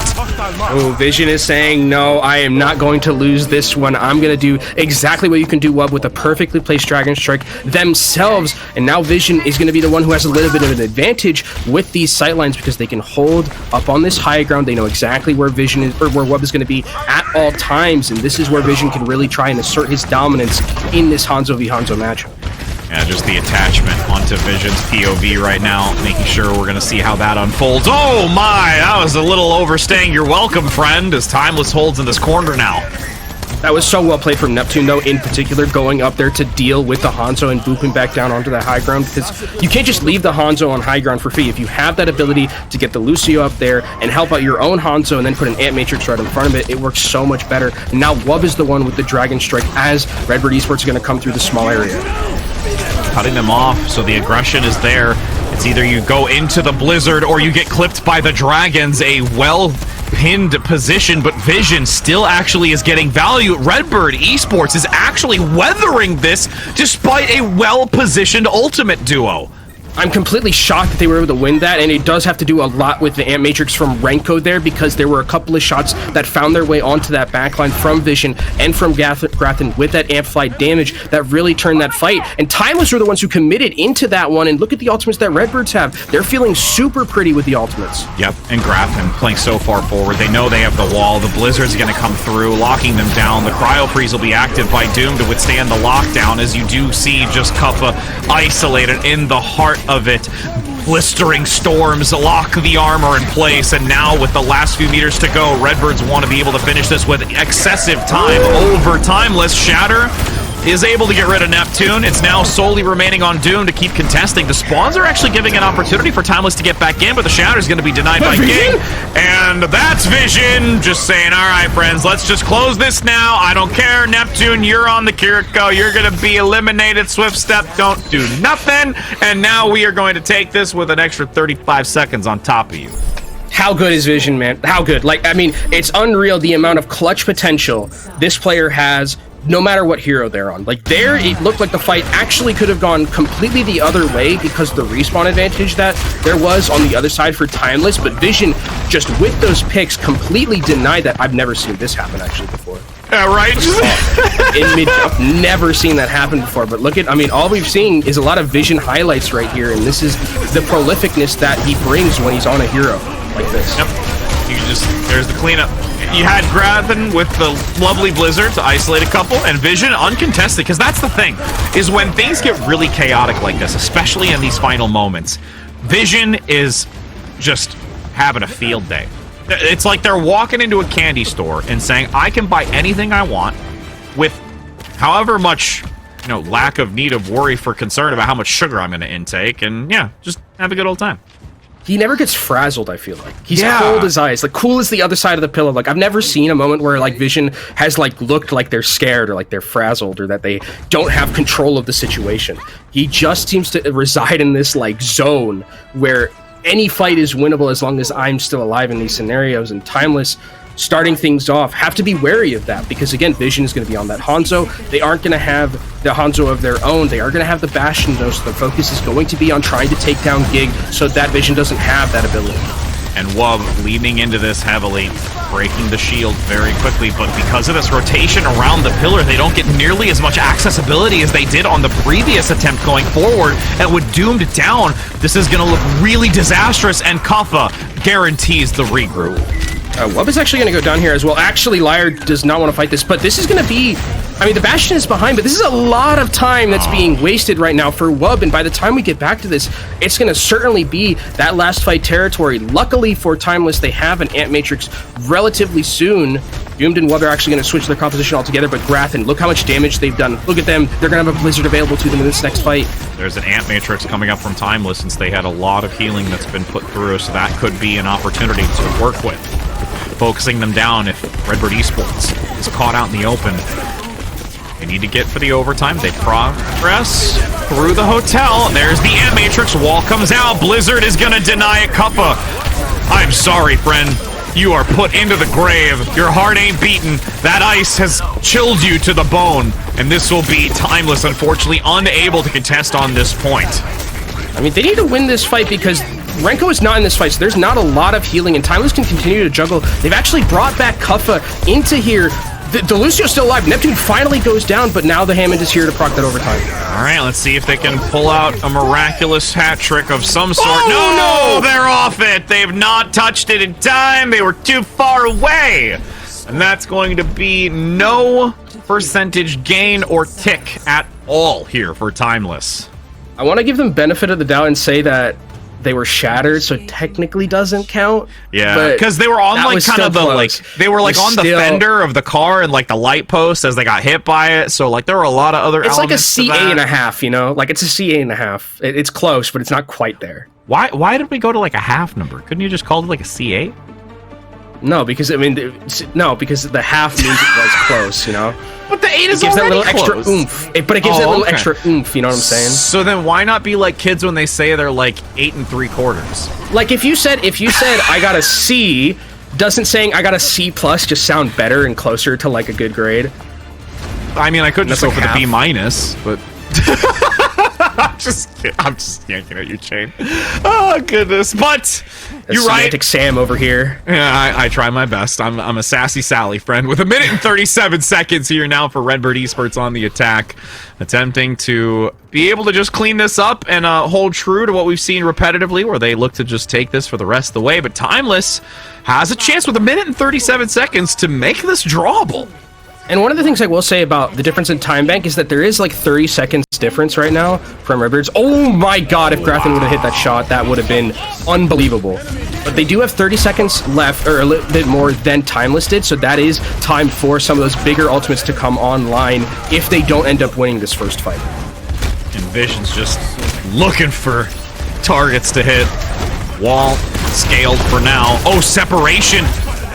Oh, Vision is saying, no, I am not going to lose this one. I'm going to do exactly what you can do, Wub, with a perfectly placed Dragon Strike themselves. And now Vision is going to be the one who has a little bit of an advantage with these sightlines because they can hold up on this high ground. They know exactly where Vision is, or where Wub is going to be at all times, and this is where Vision can really try and assert his dominance in this Hanzo v Hanzo matchup. Yeah, just the attachment onto Vision's POV right now, making sure we're going to see how that unfolds. Oh my, that was a little overstaying your welcome, friend, as Timeless holds in this corner now. That was so well played from Neptune, though, in particular, going up there to deal with the Hanzo and booping back down onto that high ground, because you can't just leave the Hanzo on high ground for free. If you have that ability to get the Lucio up there and help out your own Hanzo and then put an Ant Matrix right in front of it, it works so much better. And now Wub is the one with the Dragon Strike as Redbird Esports is going to come through the small area. Cutting them off, so the aggression is there. It's either you go into the Blizzard or you get clipped by the Dragons. A well-pinned position, but Vision still actually is getting value. Redbird Esports is actually weathering this despite a well-positioned ultimate duo. I'm completely shocked that they were able to win that, and it does have to do a lot with the Ant Matrix from Renko there, because there were a couple of shots that found their way onto that backline from Vision and from Graphin with that amplified damage that really turned that fight. And Timeless were the ones who committed into that one, and look at the ultimates that Redbirds have. They're feeling super pretty with the ultimates. Yep, and Graphin playing so far forward. They know they have the wall. The Blizzard's going to come through, locking them down. The Cryo Freeze will be active by Doom to withstand the lockdown, as you do see just Kuppa isolated in the heart of it. Blistering storms lock the armor in place, and now with the last few meters to go, Redbirds want to be able to finish this with excessive time over Timeless. Shatter is able to get rid of Neptune. It's now solely remaining on Doom to keep contesting. The spawns are actually giving an opportunity for Timeless to get back in, but the Shatter is going to be denied by King. And that's Vision just saying, all right, friends, let's just close this now. I don't care. Neptune, you're on the Kiriko. You're going to be eliminated. Swift Step, don't do nothing. And now we are going to take this with an extra 35 seconds on top of you. How good is Vision, man? How good? Like, I mean, it's unreal the amount of clutch potential this player has, no matter what hero they're on. Like, there, it looked like the fight actually could have gone completely the other way because the respawn advantage that there was on the other side for Timeless, but Vision, just with those picks, completely denied that. I've never seen this happen, actually, before. Yeah, right? In mid-jump, never seen that happen before, but look at, I mean, all we've seen is a lot of Vision highlights right here, and this is the prolificness that he brings when he's on a hero like this. Yep. You just, there's the cleanup. You had Graphin with the lovely Blizzard to isolate a couple, and Vision uncontested, because that's the thing, is when things get really chaotic like this, especially in these final moments, Vision is just having a field day. It's like they're walking into a candy store and saying, I can buy anything I want with however much, you know, lack of need of worry for concern about how much sugar I'm going to intake, and yeah, just have a good old time. He never gets frazzled, I feel like. He's cold as ice, like cool as the other side of the pillow. Like, I've never seen a moment where, like, Vision has, like, looked like they're scared or like they're frazzled or that they don't have control of the situation. He just seems to reside in this, like, zone where any fight is winnable as long as I'm still alive in these scenarios. And Timeless, starting things off, have to be wary of that, because again, Vision is going to be on that Hanzo. They aren't going to have the Hanzo of their own. They are going to have the Bastion, though, so the focus is going to be on trying to take down Gig so that Vision doesn't have that ability. And Wub leaning into this heavily, breaking the shield very quickly, but because of this rotation around the pillar, they don't get nearly as much accessibility as they did on the previous attempt going forward, and with Doomed down, this is going to look really disastrous, and Kaffa guarantees the regroup. Wub is actually going to go down here as well. Actually, Liar does not want to fight this, but this is going to be... I mean, the Bastion is behind, but this is a lot of time that's being wasted right now for Wub, and by the time we get back to this, it's going to certainly be that last fight territory. Luckily for Timeless, they have an Ant Matrix relatively soon. Doomed and Wub are actually going to switch their composition altogether, but Graphin, look how much damage they've done. Look at them. They're going to have a Blizzard available to them in this next fight. There's an Ant Matrix coming up from Timeless, since they had a lot of healing that's been put through, so that could be an opportunity to work with. Focusing them down if Redbird Esports is caught out in the open. They need to get for the overtime. They progress through the hotel. There's the Ant Matrix. Wall comes out. Blizzard is going to deny it. Kuppa, I'm sorry, friend. you are put into the grave. Your heart ain't beaten. That ice has chilled you to the bone. And this will be Timeless, unfortunately, unable to contest on this point. I mean, they need to win this fight because Renko is not in this fight, so there's not a lot of healing, and Timeless can continue to juggle. They've actually brought back Kuffa into here. Delucio's still alive. Neptune finally goes down, but now the Hammond is here to proc that overtime. All right, let's see if they can pull out a miraculous hat trick of some sort. Oh, no, they're off it. They have not touched it in time. They were too far away. And that's going to be no percentage gain or tick at all here for Timeless. I want to give them benefit of the doubt and say that they were shattered, so it technically doesn't count. Yeah, because they were on like kind of the close. they were like on the fender of the car and like the light post as they got hit by it. So like there were a lot of other. It's like a elements to that. CA.5, you know, like it's a CA.5. It's close, but it's not quite there. Why did we go to like a half number? Couldn't you just call it like a CA? No, because I mean, because the half means it was close, you know. But the 8 is gives that little close. extra oomph. But it gives that little extra oomph. You know what I'm saying? So then, why not be like kids when they say they're like 8 3/4? Like if you said I got a C, doesn't saying I got a C plus just sound better and closer to like a good grade? I mean, I could just That's go like for the half. B-, but I'm just yanking at you, Chain. Oh goodness, but you're right. Semantic Sam over here. Yeah, I try my best. I'm a sassy Sally friend with 1 minute and 37 seconds here now for Redbird Esports on the attack, attempting to be able to just clean this up and hold true to what we've seen repetitively, where they look to just take this for the rest of the way. But Timeless has a chance with 1 minute and 37 seconds to make this drawable. And one of the things I will say about the difference in time bank is that there is like 30 seconds difference right now from Redbirds. Oh my god, if Grathen would have hit that shot, that would have been unbelievable. But they do have 30 seconds left, or a little bit more than Timeless did, so that is time for some of those bigger ultimates to come online if they don't end up winning this first fight. And Vision's just looking for targets to hit. Wall scaled for now. Oh, separation!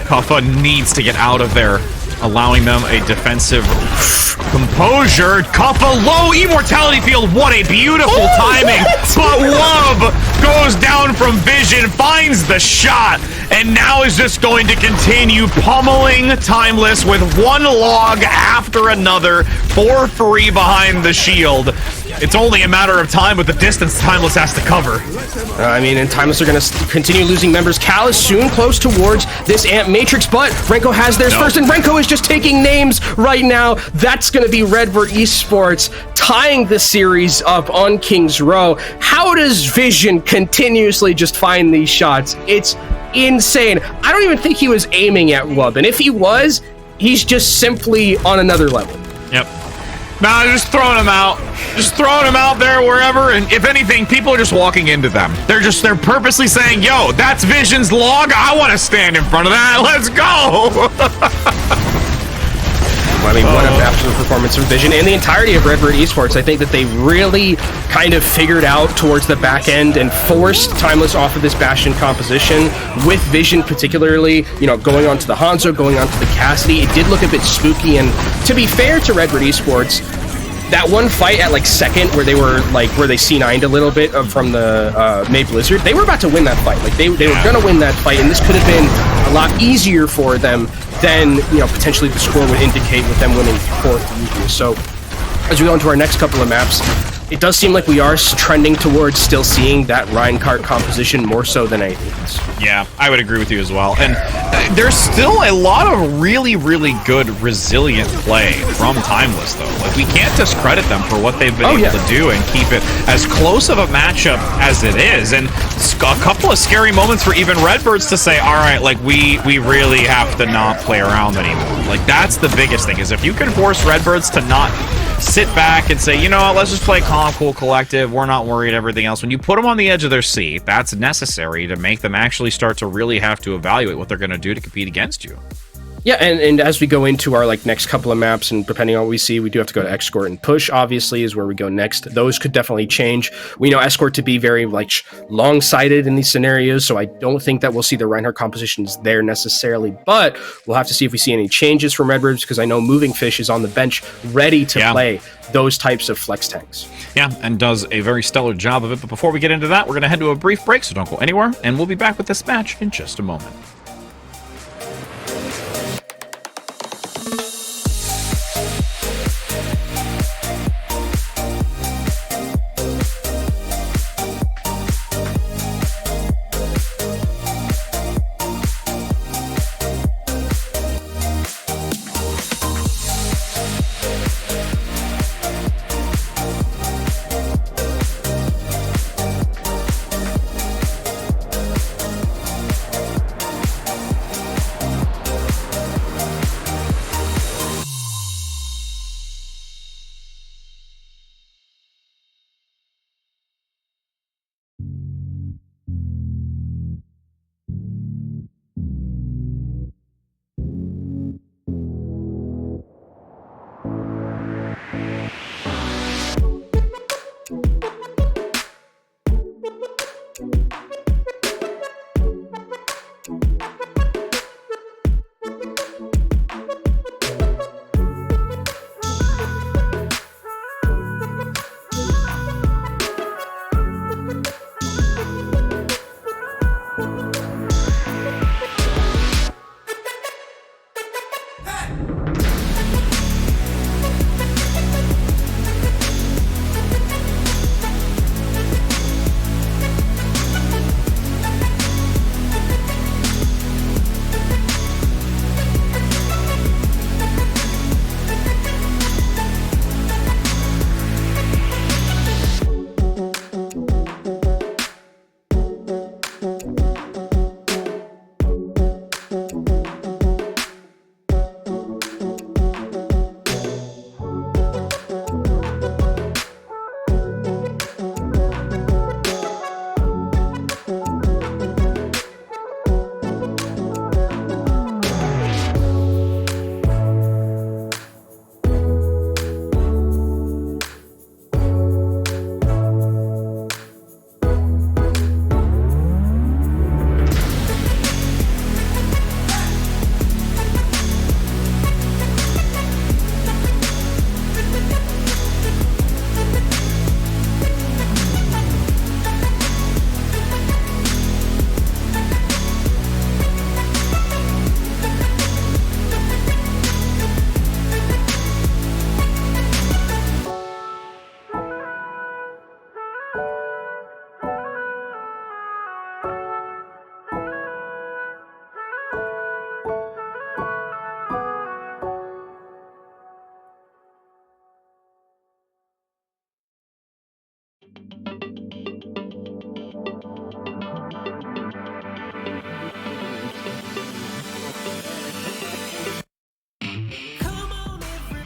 Kuffa needs to get out of there, allowing them a defensive composure. Kuffa, low immortality field. What a beautiful timing. But Love goes down from Vision, finds the shot, and now is just going to continue pummeling Timeless with one log after another for free behind the shield. It's only a matter of time with the distance Timeless has to cover. I mean, and Timeless are going to continue losing members. Cal is soon close towards this Amp Matrix, but Renko has theirs first, and Renko is just taking names right now. That's going to be Redbird Esports tying the series up on King's Row. How does Vision continuously just find these shots? It's insane. I don't even think he was aiming at Wub, and if he was, he's just simply on another level. Yep. Nah, just throwing them out. Just throwing them out there wherever, and if anything, people are just walking into them. They're purposely saying, yo, that's Vision's log. I want to stand in front of that. Let's go. I mean, what an absolute performance from Vision and the entirety of Redbird Esports. I think that they really kind of figured out towards the back end and forced Timeless off of this Bastion composition, with Vision particularly, you know, going on to the Hanzo, going on to the Cassidy. It did look a bit spooky, and to be fair to Redbird Esports, that one fight at like second where they were like, where they C9'd a little bit from the May Blizzard, they were about to win that fight. Like they were going to win that fight, and this could have been a lot easier for them than, you know, potentially the score would indicate with them winning 4-3. So as we go into our next couple of maps, it does seem like we are trending towards still seeing that Reinhardt composition more so than anything else. Yeah, I would agree with you as well. And there's still a lot of really, really good, resilient play from Timeless, though. Like, we can't discredit them for what they've been able to do and keep it as close of a matchup as it is. And a couple of scary moments for even Redbirds to say, all right, like, we really have to not play around anymore. Like, that's the biggest thing, is if you can force Redbirds to not sit back and say, you know what, let's just play calm, cool, collective, we're not worried, everything else. When you put them on the edge of their seat, that's necessary to make them actually start to really have to evaluate what they're going to do to compete against you. Yeah, and as we go into our like next couple of maps, and depending on what we see, we do have to go to Escort and Push, obviously, is where we go next. Those could definitely change. We know Escort to be very like long-sighted in these scenarios, so I don't think that we'll see the Reinhardt compositions there necessarily, but we'll have to see if we see any changes from Redbirds, because I know Moving Fish is on the bench ready to play those types of flex tanks. Yeah, and does a very stellar job of it. But before we get into that, we're going to head to a brief break, so don't go anywhere, and we'll be back with this match in just a moment.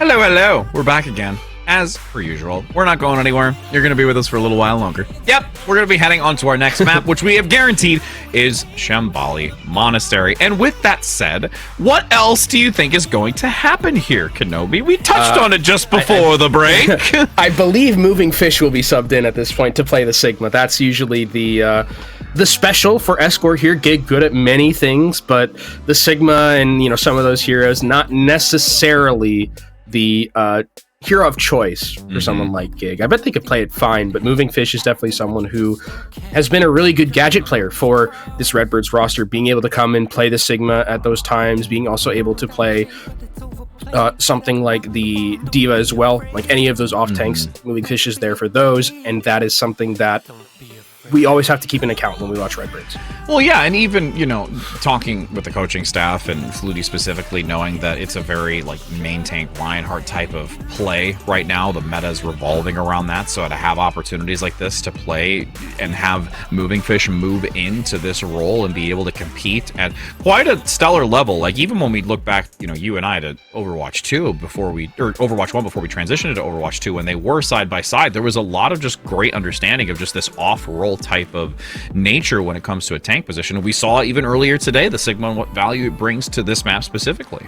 Hello, hello. We're back again. As per usual, we're not going anywhere. You're going to be with us for a little while longer. Yep, we're going to be heading on to our next map, which we have guaranteed is Shambali Monastery. And with that said, what else do you think is going to happen here, Kenobi? We touched on it just before the break. I believe Moving Fish will be subbed in at this point to play the Sigma. That's usually the special for Escort here. Gig good at many things, but the Sigma and some of those heroes, not necessarily the hero of choice for someone like Gig. I bet they could play it fine, but Moving Fish is definitely someone who has been a really good gadget player for this Redbirds roster, being able to come and play the Sigma at those times, being also able to play something like the Diva as well, like any of those off tanks. Moving Fish is there for those, and that is something that we always have to keep in account when we watch Redbirds. Well, yeah, and even, talking with the coaching staff and Flutie specifically, knowing that it's a very, main tank Lionheart type of play right now. The meta is revolving around that, so to have opportunities like this to play and have Moving Fish move into this role and be able to compete at quite a stellar level. Even when we look back, you and I, to Overwatch 2 or Overwatch 1 before we transitioned into Overwatch 2, when they were side by side, there was a lot of just great understanding of just this off-role type of nature when it comes to a tank position. We saw even earlier today the Sigma and what value it brings to this map specifically.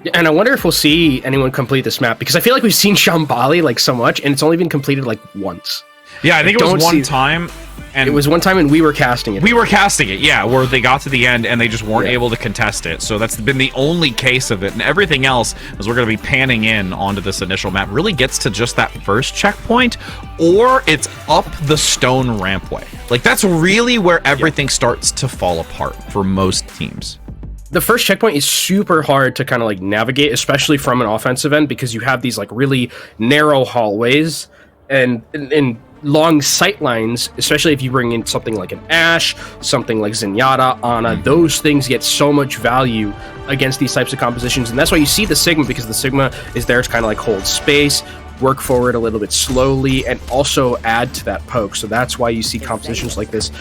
Yeah, and I wonder if we'll see anyone complete this map, because I feel like we've seen Shambali so much, and it's only been completed once. Yeah, I think it was one time. And it was one time, and we were casting it. We were casting it, yeah, where they got to the end and they just weren't able to contest it. So that's been the only case of it. And everything else, as we're going to be panning in onto this initial map, really gets to just that first checkpoint, or it's up the stone rampway. That's really where everything starts to fall apart for most teams. The first checkpoint is super hard to kind of navigate, especially from an offensive end, because you have these really narrow hallways and long sight lines, especially if you bring in something like an Ashe, something like Zenyatta, Ana. Those things get so much value against these types of compositions, and that's why you see the Sigma, because the Sigma is there to kind of hold space, work forward a little bit slowly, and also add to that poke. So that's why you see compositions like this.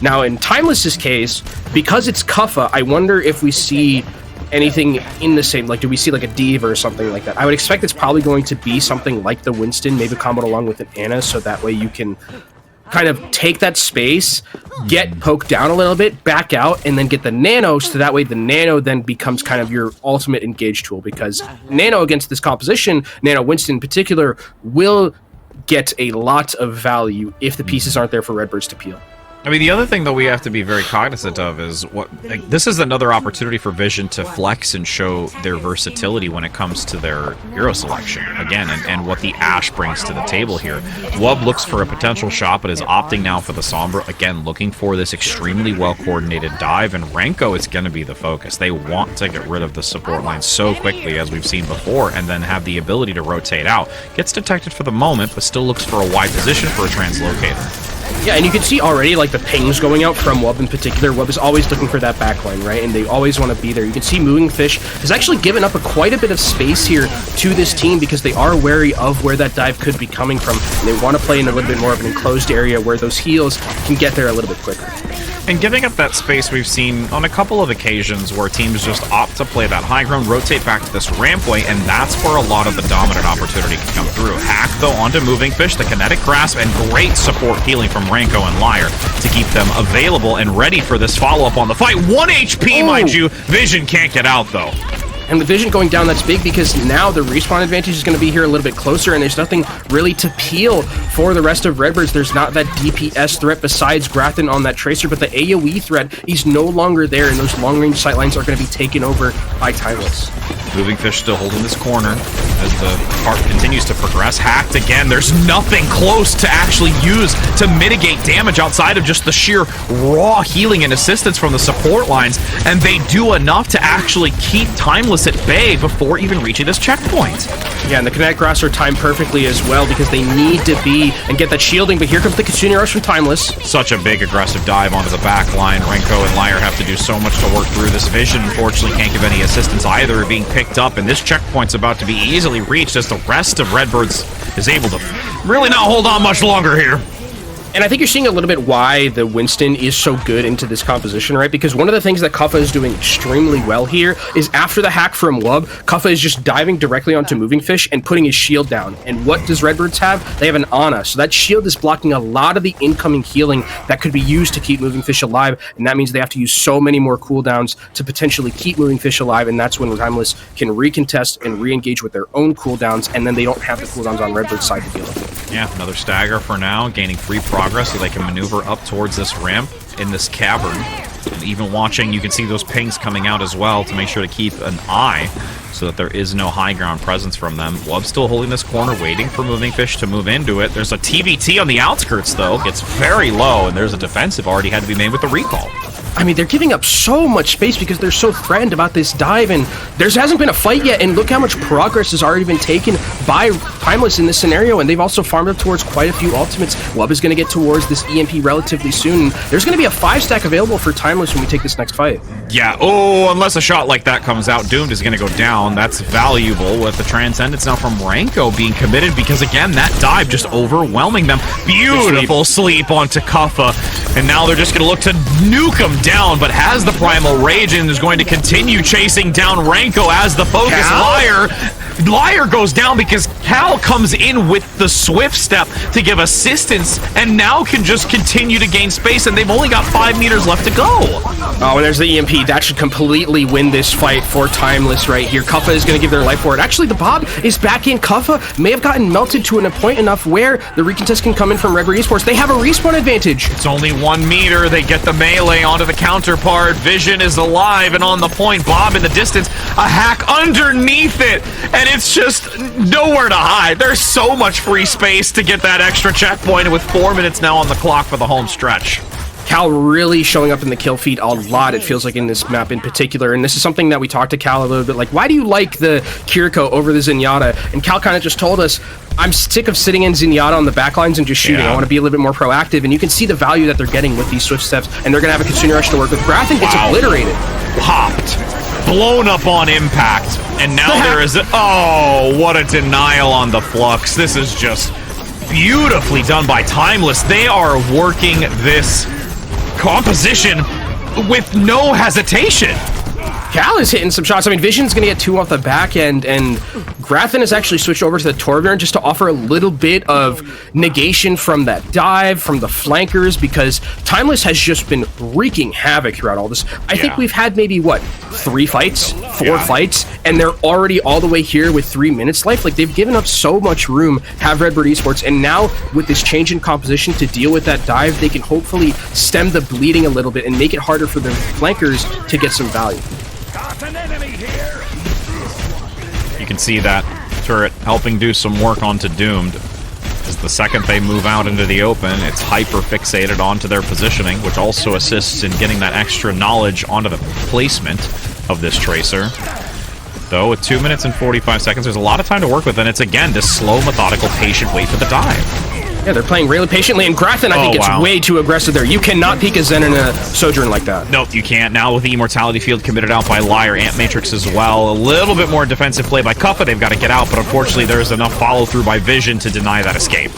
Now in Timeless's case, because it's Kuffa, I wonder if we see anything in the same, do we see a Diva or something like that? I would expect it's probably going to be something like the Winston, maybe comboed along with an Ana, so that way you can kind of take that space, get poked down a little bit, back out, and then get the Nano, so that way the Nano then becomes kind of your ultimate engage tool, because Nano against this composition, Nano Winston in particular, will get a lot of value if the pieces aren't there for Redbirds to peel. I mean, the other thing that we have to be very cognizant of is this is another opportunity for Vision to flex and show their versatility when it comes to their hero selection, again, and what the Ashe brings to the table here. Wub looks for a potential shot, but is opting now for the Sombra, again, looking for this extremely well-coordinated dive, and Renko is going to be the focus. They want to get rid of the support line so quickly, as we've seen before, and then have the ability to rotate out. Gets detected for the moment, but still looks for a wide position for a translocator. Yeah, and you can see already, the pings going out from Wub in particular. Wub is always looking for that backline, right? And they always want to be there. You can see Moving Fish has actually given up quite a bit of space here to this team, because they are wary of where that dive could be coming from. And they want to play in a little bit more of an enclosed area where those heals can get there a little bit quicker. And giving up that space, we've seen on a couple of occasions where teams just opt to play that high ground, rotate back to this rampway, and that's where a lot of the dominant opportunity can come through. Hack, though, onto Moving Fish, the kinetic grasp, and great support healing from Renko and Liar to keep them available and ready for this follow-up on the fight. 1 HP, mind you. Vision can't get out, though. And with Vision going down, that's big, because now the respawn advantage is going to be here a little bit closer, and there's nothing really to peel for the rest of Redbirds. There's not that DPS threat besides Grathan on that Tracer, but the AoE threat is no longer there, and those long-range sightlines are going to be taken over by Timeless. Moving Fish still holding this corner as the part continues to progress. Hacked again. There's nothing close to actually use to mitigate damage outside of just the sheer raw healing and assistance from the support lines, and they do enough to actually keep Timeless at bay before even reaching this checkpoint. Yeah, and the kinetic grasps are timed perfectly as well, because they need to be and get that shielding, but here comes the Kitsune Rush from Timeless. Such a big aggressive dive onto the back line. Renko and Liar have to do so much to work through this. Vision unfortunately can't give any assistance either, being picked up, and this checkpoint's about to be easily reached as the rest of Redbirds is able to really not hold on much longer here. And I think you're seeing a little bit why the Winston is so good into this composition, right? Because one of the things that Kuffa is doing extremely well here is after the hack from Wub, Kuffa is just diving directly onto Moving Fish and putting his shield down. And what does Redbirds have? They have an Ana. So that shield is blocking a lot of the incoming healing that could be used to keep Moving Fish alive. And that means they have to use so many more cooldowns to potentially keep Moving Fish alive. And that's when Timeless can recontest and re-engage with their own cooldowns. And then they don't have the cooldowns on Redbird's side to deal with it. Yeah, another stagger for now, gaining free progress so they can maneuver up towards this ramp in this cavern. And even watching, you can see those pings coming out as well to make sure to keep an eye so that there is no high ground presence from them. Wub still holding this corner, waiting for Moving Fish to move into it. There's a TVT on the outskirts, though. Gets very low, and there's a defensive already had to be made with the recall. I mean, they're giving up so much space because they're so threatened about this dive, and there hasn't been a fight yet, and look how much progress has already been taken by Timeless in this scenario, and they've also farmed up towards quite a few ultimates. Wub is going to get towards this EMP relatively soon. There's going to be a 5-stack available for Timeless when we take this next fight. Yeah, unless a shot like that comes out, Doomed is going to go down. That's valuable with the Transcendence now from Ranko being committed because, again, that dive just overwhelming them. Beautiful sleep onto Kuffa, and now they're just going to look to nuke him down, but has the Primal Rage and is going to continue chasing down Ranko as the focus. Liar goes down because Cal comes in with the Swift Step to give assistance and now can just continue to gain space, and they've only got 5 meters left to go. Oh, and there's the EMP. That should completely win this fight for Timeless right here. Kuffa is going to give their life for it. Actually, the Bob is back in. Kuffa may have gotten melted to an point enough where the recontest can come in from Redbird Esports. They have a respawn advantage. It's only 1 meter. They get the melee onto the counterpart. Vision is alive and on the point. Bob in the distance. A hack underneath it. And it's just nowhere to hide. There's so much free space to get that extra checkpoint with 4 minutes now on the clock for the home stretch. Cal really showing up in the kill feed a lot, it feels like, in this map in particular. And this is something that we talked to Cal a little bit, like, why do you like the Kiriko over the Zenyatta? And Cal kind of just told us, I'm sick of sitting in Zenyatta on the backlines and just shooting. I want to be a little bit more proactive. And you can see the value that they're getting with these Swift Steps. And they're going to have a Kitsune Rush to work with. Grafton gets obliterated. Popped. Blown up on impact. And now there is what a denial on the Flux. This is just beautifully done by Timeless. They are working this composition with no hesitation. Cal is hitting some shots. I mean, Vision's going to get 2 off the back end, and Grafton has actually switched over to the Torbjorn just to offer a little bit of negation from that dive, from the flankers, because Timeless has just been wreaking havoc throughout all this. I think we've had maybe, 3 fights? 4 fights? And they're already all the way here with 3 minutes left. Like, they've given up so much room, have Redbird Esports, and now with this change in composition to deal with that dive, they can hopefully stem the bleeding a little bit and make it harder for the flankers to get some value. An enemy here. You can see that turret helping do some work onto Doomed. As the second they move out into the open, it's hyper-fixated onto their positioning, which also assists in getting that extra knowledge onto the placement of this Tracer. Though, with 2 minutes and 45 seconds, there's a lot of time to work with, and it's, again, this slow, methodical, patient wait for the dive. Yeah, they're playing really patiently, and Grafton, I think, gets way too aggressive there. You cannot peek a Zen in a Sojourn like that. Nope, you can't. Now with the Immortality Field committed out by Liar, Ant Matrix as well. A little bit more defensive play by Kuffa. They've got to get out, but unfortunately there's enough follow-through by Vision to deny that escape.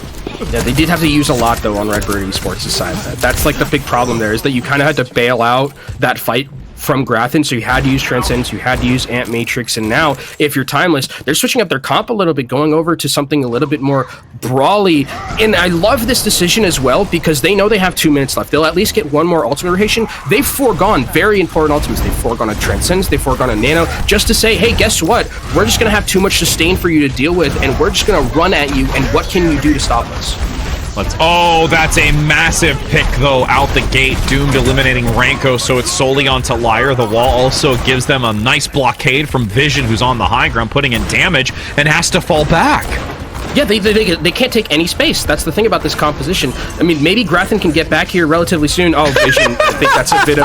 Yeah, they did have to use a lot, though, on Redbird Esports' side. That's, like, the big problem there, is that you kind of had to bail out that fight from Grafton, so you had to use Transcendence, you had to use Ant Matrix, and now, if you're Timeless, they're switching up their comp a little bit, going over to something a little bit more brawly, and I love this decision as well, because they know they have 2 minutes left. They'll at least get 1 more ultimate rotation. They've foregone very important ultimates. They've foregone a Transcendence, they've foregone a Nano, just to say, hey, guess what? We're just going to have too much sustain for you to deal with, and we're just going to run at you, and what can you do to stop us? That's a massive pick, though, out the gate. Doomed eliminating Ranko, so it's solely onto Liar. The wall also gives them a nice blockade from Vision, who's on the high ground, putting in damage, and has to fall back. Yeah, they can't take any space. That's the thing about this composition. I mean, maybe Grafton can get back here relatively soon. Oh, Vision, I think that's a bit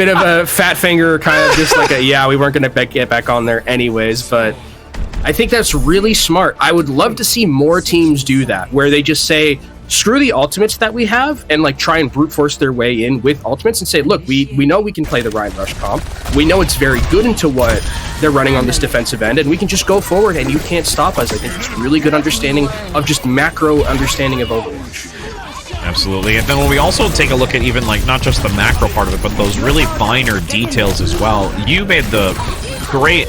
of a fat finger, kind of just like we weren't going to get back on there anyways, but I think that's really smart. I would love to see more teams do that, where they just say, screw the ultimates that we have and like try and brute force their way in with ultimates and say, look, we know we can play the Ryan Rush comp. We know it's very good into what they're running on this defensive end, and we can just go forward and you can't stop us. I think it's really good understanding of just macro understanding of Overwatch. Absolutely. And then when we also take a look at even like not just the macro part of it, but those really finer details as well. You made the great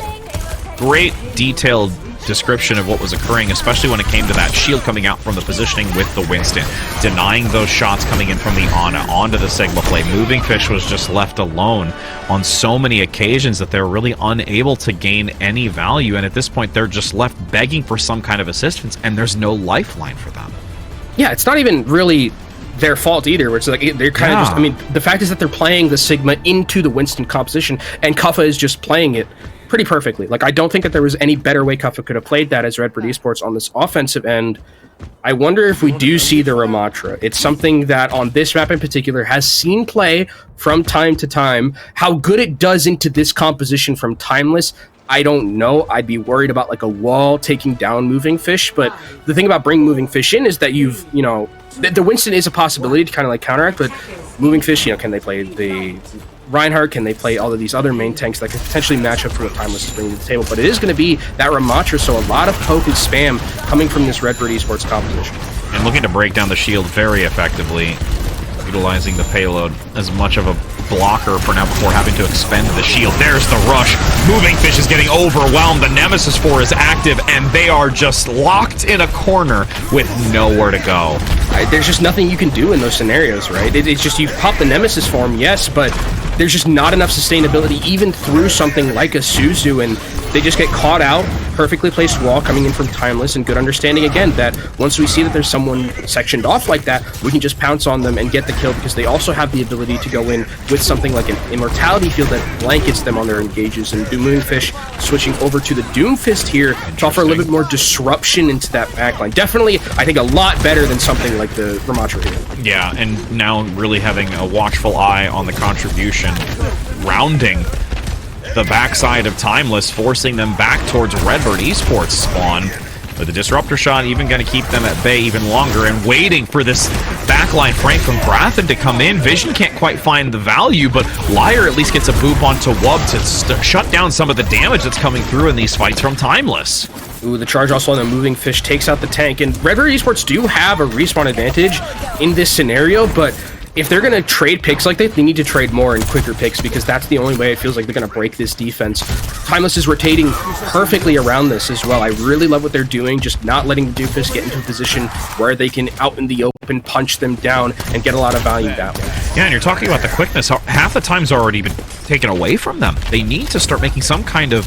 detailed description of what was occurring, especially when it came to that shield coming out from the positioning with the Winston, denying those shots coming in from the Ana onto the Sigma play. Moving Fish was just left alone on so many occasions that they're really unable to gain any value, and at this point they're just left begging for some kind of assistance, and there's no lifeline for them. Yeah, it's not even really their fault either, where it's like they're kind of just, I mean, the fact is that they're playing the Sigma into the Winston composition, and Kuffa is just playing it pretty perfectly. Like, I don't think that there was any better way Kuffa could have played that as Redbird Esports on this offensive end. I wonder if we do see the Ramatra. It's something that on this map in particular has seen play from time to time. How good it does into this composition from Timeless, I don't know. I'd be worried about like a wall taking down Moving Fish, but the thing about bringing Moving Fish in is that you've, you know, the Winston is a possibility to kind of like counteract, but Moving Fish, you know, can they play the Reinhardt? Can they play all of these other main tanks that could potentially match up for what Timeless is bringing to the table? But it is going to be that Ramatra, so a lot of poke and spam coming from this Redbird Esports composition. And looking to break down the shield very effectively, utilizing the payload as much of a blocker for now before having to expend the shield. There's the rush. Moving Fish is getting overwhelmed. The Nemesis 4 is active, and they are just locked in a corner with nowhere to go. There's just nothing you can do in those scenarios, right? It's just you pop the Nemesis form, yes, but there's just not enough sustainability even through something like a Suzu, and they just get caught out. Perfectly placed wall coming in from Timeless, and good understanding again that once we see that there's someone sectioned off like that, we can just pounce on them and get the kill, because they also have the ability to go in with something like an Immortality field that blankets them on their engages, and Moving Fish switching over to the Doomfist here to offer a little bit more disruption into that backline. Definitely, I think, a lot better than something like the Ramatra here. Yeah, and now really having a watchful eye on the contribution, rounding the backside of Timeless, forcing them back towards Redbird Esports spawn. But the Disruptor shot even going to keep them at bay even longer, and waiting for this backline flank from Grathen to come in. Vision can't quite find the value, but Liar at least gets a boop onto Wub to shut down some of the damage that's coming through in these fights from Timeless. Ooh, the charge also on the Moving Fish takes out the tank, and Redbird Esports do have a respawn advantage in this scenario, but if they're going to trade picks like that, they need to trade more and quicker picks, because that's the only way it feels like they're going to break this defense. Timeless is rotating perfectly around this as well. I really love what they're doing, just not letting the Doofus get into a position where they can out in the open punch them down and get a lot of value that way. Yeah, and you're talking about the quickness. Half the time's already been taken away from them. They need to start making some kind of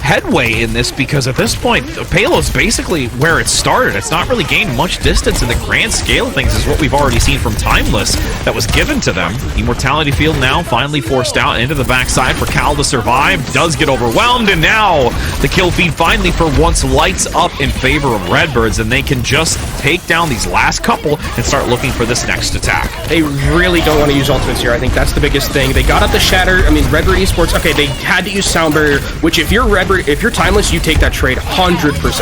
headway in this, because at this point, the payload's basically where it started. It's not really gained much distance in the grand scale of things, is what we've already seen from Timeless that was given to them. Immortality field now finally forced out into the backside for Cal to survive. Does get overwhelmed, and now the kill feed finally for once lights up in favor of Redbirds, and they can just take down these last couple and start looking for this next attack. They really don't want to use ultimates here. I think that's the biggest thing. They got up the Shatter. I mean, Redbird Esports, okay, they had to use Sound Barrier, which if you're Redbird, if you're Timeless, you take that trade 100%.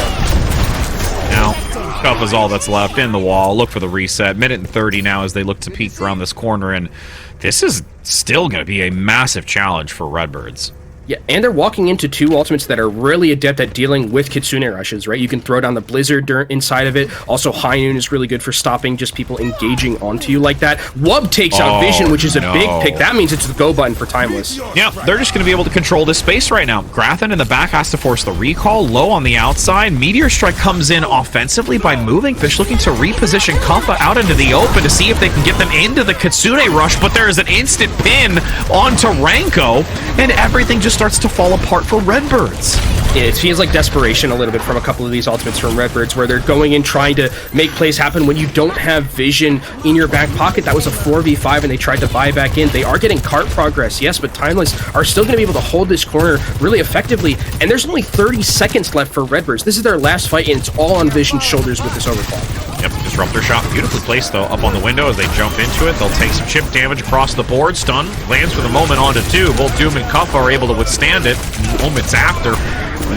Now, Cuff is all that's left in the wall. Look for the reset. Minute and 30 now as they look to peek around this corner, and this is still going to be a massive challenge for Redbirds. Yeah, and they're walking into two ultimates that are really adept at dealing with Kitsune rushes, right? You can throw down the Blizzard inside of it. Also, High Noon is really good for stopping just people engaging onto you like that. Wub takes out Vision, which is a big pick. That means it's the go button for Timeless. Yeah, they're just going to be able to control this space right now. Grathen in the back has to force the recall. Low on the outside. Meteor Strike comes in offensively by Moving Fish, looking to reposition Kuffa out into the open to see if they can get them into the Kitsune rush, but there is an instant pin onto Ranko, and everything just starts to fall apart for Redbirds. It feels like desperation a little bit from a couple of these ultimates from Redbirds, where they're going in trying to make plays happen when you don't have Vision in your back pocket. That was a 4v5, and they tried to buy back in. They are getting cart progress, yes, but Timeless are still going to be able to hold this corner really effectively, and there's only 30 seconds left for Redbirds. This is their last fight, and it's all on Vision's shoulders with this overclock. Yep, Disruptor shot beautifully placed, though, up on the window as they jump into it. They'll take some chip damage across the board. Stun lands for the moment onto two. Both Doom and Cuff are able to withstand it. Moments after,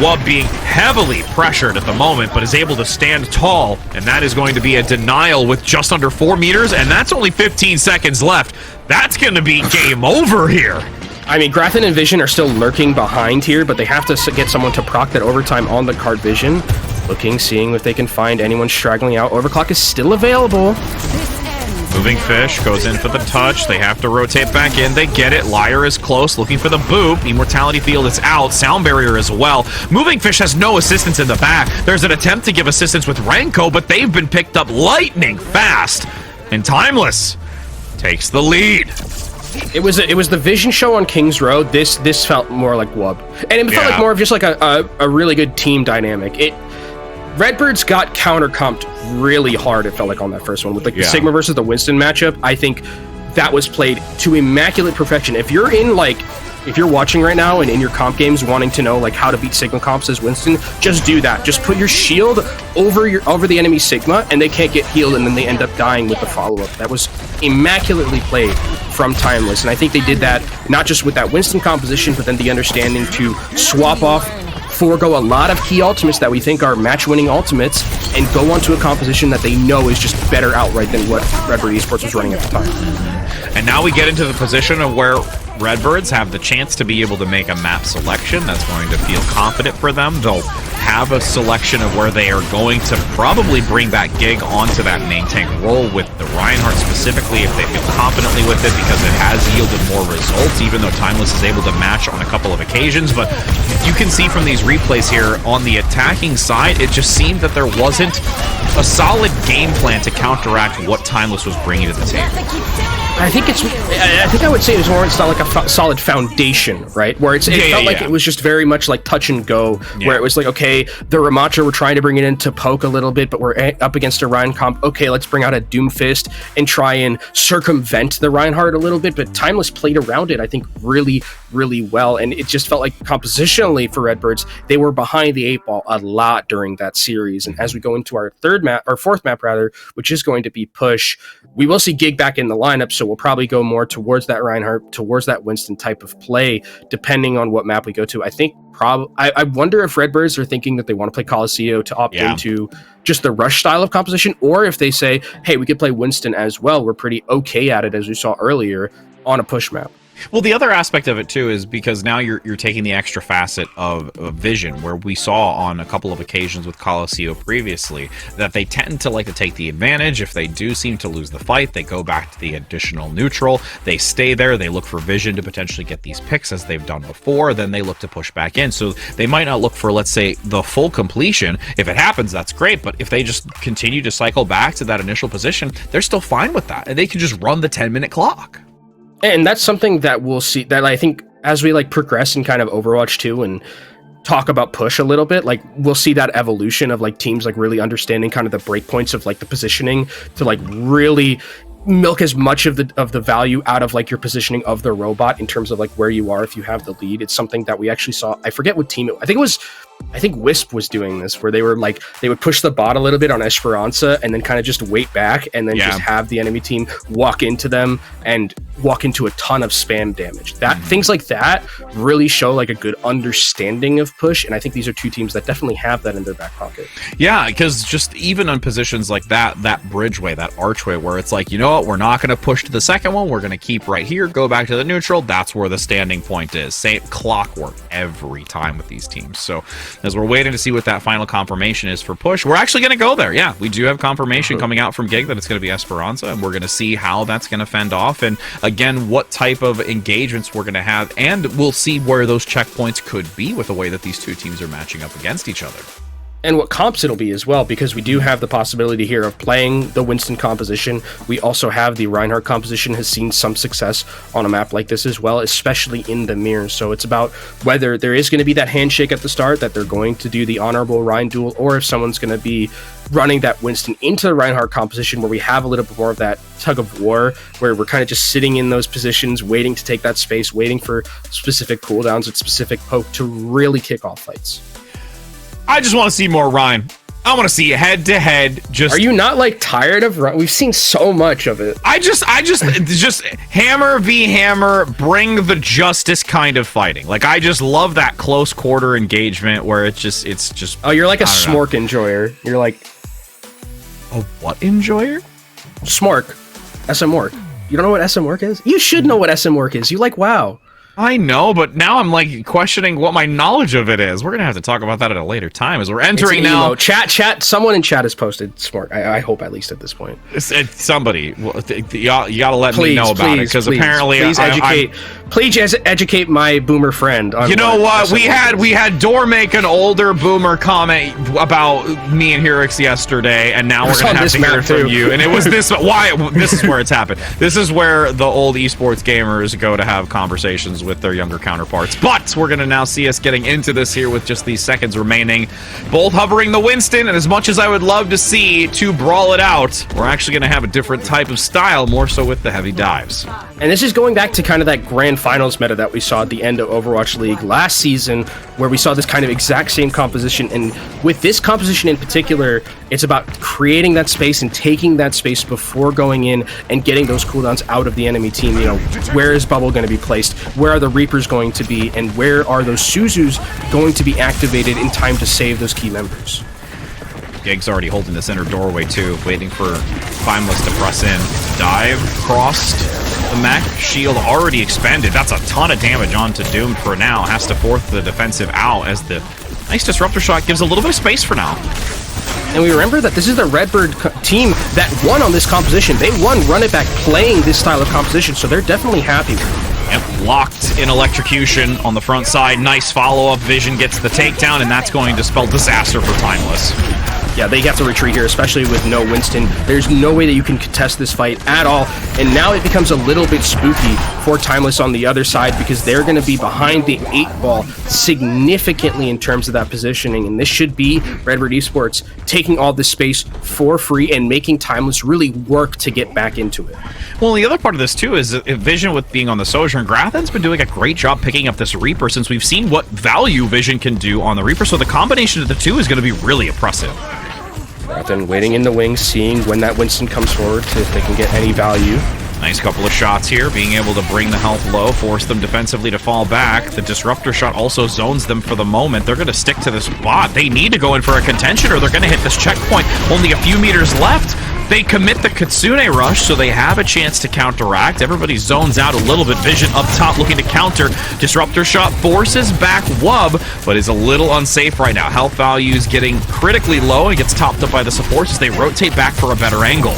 Wub being heavily pressured at the moment, but is able to stand tall, and that is going to be a denial with just under 4 meters, and that's only 15 seconds left. That's going to be game over here. I mean, Grathen and Vision are still lurking behind here, but they have to get someone to proc that overtime on the card Vision. Looking, seeing if they can find anyone straggling out. Overclock is still available. Moving Fish goes in for the touch. They have to rotate back in. They get it. Liar is close, looking for the boop. Immortality Field is out. Sound Barrier as well. Moving Fish has no assistance in the back. There's an attempt to give assistance with Renko, but they've been picked up lightning fast. And Timeless takes the lead. It was the Vision show on Kings Road. This felt more like Wub, and it felt like more of just like a really good team dynamic. Redbirds got counter-comped really hard, it felt like, on that first one with like the Sigma versus the Winston matchup. I think that was played to immaculate perfection. If you're watching right now and in your comp games wanting to know like how to beat Sigma comps as Winston, just do that. Just put your shield over the enemy Sigma, and they can't get healed, and then they end up dying with the follow-up. That was immaculately played from Timeless, and I think they did that not just with that Winston composition, but then the understanding to swap off, forego a lot of key ultimates that we think are match-winning ultimates, and go onto a composition that they know is just better outright than what Redbird Esports was running at the time. And now we get into the position of where Redbirds have the chance to be able to make a map selection that's going to feel confident for them. They'll have a selection of where they are going to probably bring back Gig onto that main tank role with the Reinhardt specifically if they feel confidently with it, because it has yielded more results, even though Timeless is able to match on a couple of occasions. But you can see from these replays here, on the attacking side, it just seemed that there wasn't a solid game plan to counteract what Timeless was bringing to the table. I think I would say it was more, it's not like a solid foundation, right? Where it felt like it was just very much like touch and go, where it was like, okay, the Ramattra, we're trying to bring it in to poke a little bit, but we're up against a Ryan comp. Okay, let's bring out a Doomfist and try and circumvent the Reinhardt a little bit, but Timeless played around it, I think, really, really well, and it just felt like compositionally for Redbirds, they were behind the 8-ball a lot during that series. And as we go into our fourth map, which is going to be Push, we will see Gig back in the lineup, so we'll probably go more towards that Reinhardt, towards that Winston type of play, depending on what map we go to. I think I wonder if Redbirds are thinking that they want to play Coliseum to opt into just the rush style of composition, or if they say, hey, we could play Winston as well. We're pretty okay at it, as we saw earlier, on a push map. Well, the other aspect of it too is because now you're taking the extra facet of Vision, where we saw on a couple of occasions with Coliseum previously that they tend to like to take the advantage. If they do seem to lose the fight, they go back to the additional neutral. They stay there. They look for Vision to potentially get these picks as they've done before. Then they look to push back in. So they might not look for, let's say, the full completion. If it happens, that's great. But if they just continue to cycle back to that initial position, they're still fine with that, and they can just run the 10-minute clock. And that's something that we'll see, that I think as we like progress in kind of Overwatch 2 and talk about Push a little bit, like we'll see that evolution of like teams like really understanding kind of the breakpoints of like the positioning to like really milk as much of the value out of like your positioning of the robot in terms of like where you are if you have the lead. It's something that we actually saw. I forget what team I think Wisp was doing this, where they were like, they would push the bot a little bit on Esperanza and then kind of just wait back and then just have the enemy team walk into them and walk into a ton of spam damage. Things like that really show like a good understanding of Push, and I think these are two teams that definitely have that in their back pocket. Yeah, because just even on positions like that bridgeway, that archway, where it's like, you know what, we're not going to push to the second one, we're going to keep right here, go back to the neutral, that's where the standing point is. Same clockwork every time with these teams. So as we're waiting to see what that final confirmation is for Push, we're actually going to go there. Yeah, we do have confirmation coming out from Gig that it's going to be Esperanza, and we're going to see how that's going to fend off, and again, what type of engagements we're going to have, and we'll see where those checkpoints could be with the way that these two teams are matching up against each other. And what comps it'll be as well, because we do have the possibility here of playing the Winston composition. We also have the Reinhardt composition has seen some success on a map like this as well, especially in the mirror. So it's about whether there is going to be that handshake at the start, that they're going to do the honorable Rein duel, or if someone's going to be running that Winston into the Reinhardt composition, where we have a little bit more of that tug of war, where we're kind of just sitting in those positions, waiting to take that space, waiting for specific cooldowns and specific poke to really kick off fights. I just want to see more Rein. I want to see head-to-head. Just Are you not like tired of? We've seen so much of it. I just hammer v hammer, bring the justice kind of fighting. Like I just love that close quarter engagement where it's just. Oh, you're like a smork enjoyer. You're like a what enjoyer? Smork, SM work. You don't know what SM work is? You should know what SM work is. You like WoW. I know, but now I'm like questioning what my knowledge of it is. We're gonna have to talk about that at a later time as we're entering now. Chat. Someone in chat has posted Smart. I hope at least at this point. Somebody, you gotta let me know about it because apparently, please educate my boomer friend. On you know what? We had Door make an older boomer comment about me and Hirix yesterday, and now we're gonna have to hear it from you. And it was this. Why? This is where it's happened. This is where the old esports gamers go to have conversations with their younger counterparts. But we're gonna now see us getting into this here with just these seconds remaining. Both hovering the Winston, and as much as I would love to see to brawl it out, we're actually gonna have a different type of style, more so with the heavy dives. And this is going back to kind of that grand finals meta that we saw at the end of Overwatch League last season, where we saw this kind of exact same composition. And with this composition in particular, it's about creating that space and taking that space before going in and getting those cooldowns out of the enemy team. You know, where is Bubble going to be placed? Where are the Reapers going to be? And where are those Suzus going to be activated in time to save those key members? Gig's already holding the center doorway too, waiting for Timeless to press in. Dive, crossed, the mech, shield already expended. That's a ton of damage onto Doom for now. Has to force the defensive out as the nice disruptor shot gives a little bit of space for now. And we remember that this is the Redbird team that won on this composition. They won Run It Back playing this style of composition, so they're definitely happy with it. Yep, locked in electrocution on the front side. Nice follow-up. Vision gets the takedown, and that's going to spell disaster for Timeless. Yeah, they have to retreat here, especially with no Winston. There's no way that you can contest this fight at all. And now it becomes a little bit spooky for Timeless on the other side because they're going to be behind the 8-ball significantly in terms of that positioning. And this should be Redbird Esports taking all this space for free and making Timeless really work to get back into it. Well, the other part of this, too, is Vision with being on the Sojourn. Grathan's been doing a great job picking up this Reaper since we've seen what value Vision can do on the Reaper. So the combination of the two is going to be really impressive. Grathan waiting in the wings, seeing when that Winston comes forward to if they can get any value. Nice couple of shots here, being able to bring the health low, force them defensively to fall back. The disruptor shot also zones them for the moment. They're going to stick to this bot. They need to go in for a contention or they're going to hit this checkpoint. Only a few meters left. They commit the Kitsune rush, so they have a chance to counteract. Everybody zones out a little bit. Vision up top looking to counter. Disruptor shot forces back Wub, but is a little unsafe right now. Health values getting critically low and gets topped up by the supports as they rotate back for a better angle.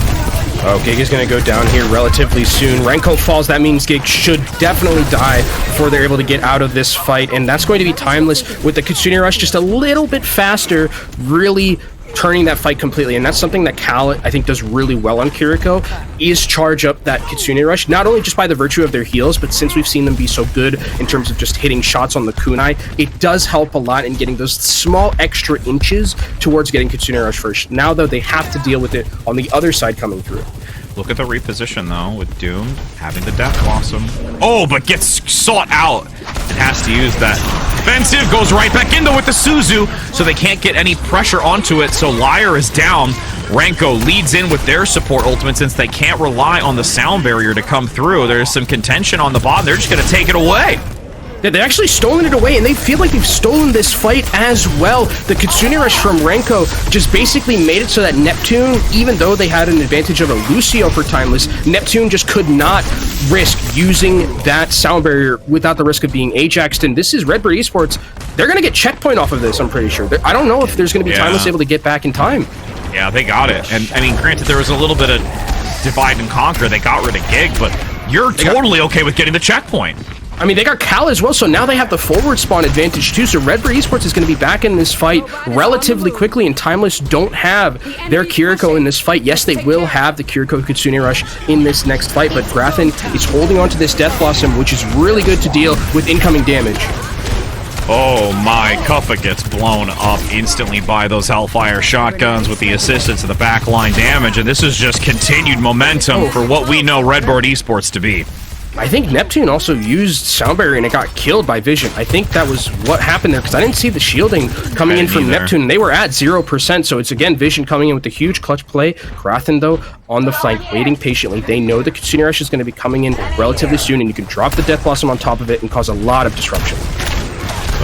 Oh, Gig is going to go down here relatively soon. Renko falls. That means Gig should definitely die before they're able to get out of this fight. And that's going to be Timeless with the Kitsune rush just a little bit faster, really turning that fight completely. And that's something that Cal, I think, does really well on Kiriko, is charge up that Kitsune rush, not only just by the virtue of their heals, but since we've seen them be so good in terms of just hitting shots on the kunai, it does help a lot in getting those small extra inches towards getting Kitsune rush first. Now, though, they have to deal with it on the other side coming through. Look at the reposition, though, with Doomed having the Death Blossom. Oh, but gets sought out and has to use that. Defensive goes right back in, though, with the Suzu, so they can't get any pressure onto it, so Liar is down. Renko leads in with their support ultimate since they can't rely on the sound barrier to come through. There's some contention on the bottom. They're just going to take it away. Yeah, they've actually stolen it away, and they feel like they've stolen this fight as well. The Kitsune rush from Renko just basically made it so that Neptune, even though they had an advantage of a Lucio for Timeless, Neptune just could not risk using that sound barrier without the risk of being Ajaxed. And this is Redbird Esports. They're going to get checkpoint off of this, I'm pretty sure. I don't know if there's going to be Timeless able to get back in time. Yeah, they got it. And, I mean, granted, there was a little bit of divide and conquer. They got rid of Gig, but you're totally okay with getting the checkpoint. I mean, they got Cal as well, so now they have the forward spawn advantage too, so Redbird Esports is going to be back in this fight relatively quickly, and Timeless don't have their Kiriko in this fight. Yes, they will have the Kiriko Kitsune rush in this next fight, but Grathan is holding on to this Death Blossom, which is really good to deal with incoming damage. Oh my, Kuffa gets blown up instantly by those Hellfire shotguns with the assistance of the backline damage, and this is just continued momentum for what we know Redbird Esports to be. I think Neptune also used Sound Barrier and it got killed by Vision. I think that was what happened there because I didn't see the shielding coming in from Neptune. They were at 0%, so it's again Vision coming in with the huge clutch play. Grathen, though, on the flank, waiting patiently. They know the Kitsune Rush is going to be coming in relatively soon, and you can drop the Death Blossom on top of it and cause a lot of disruption.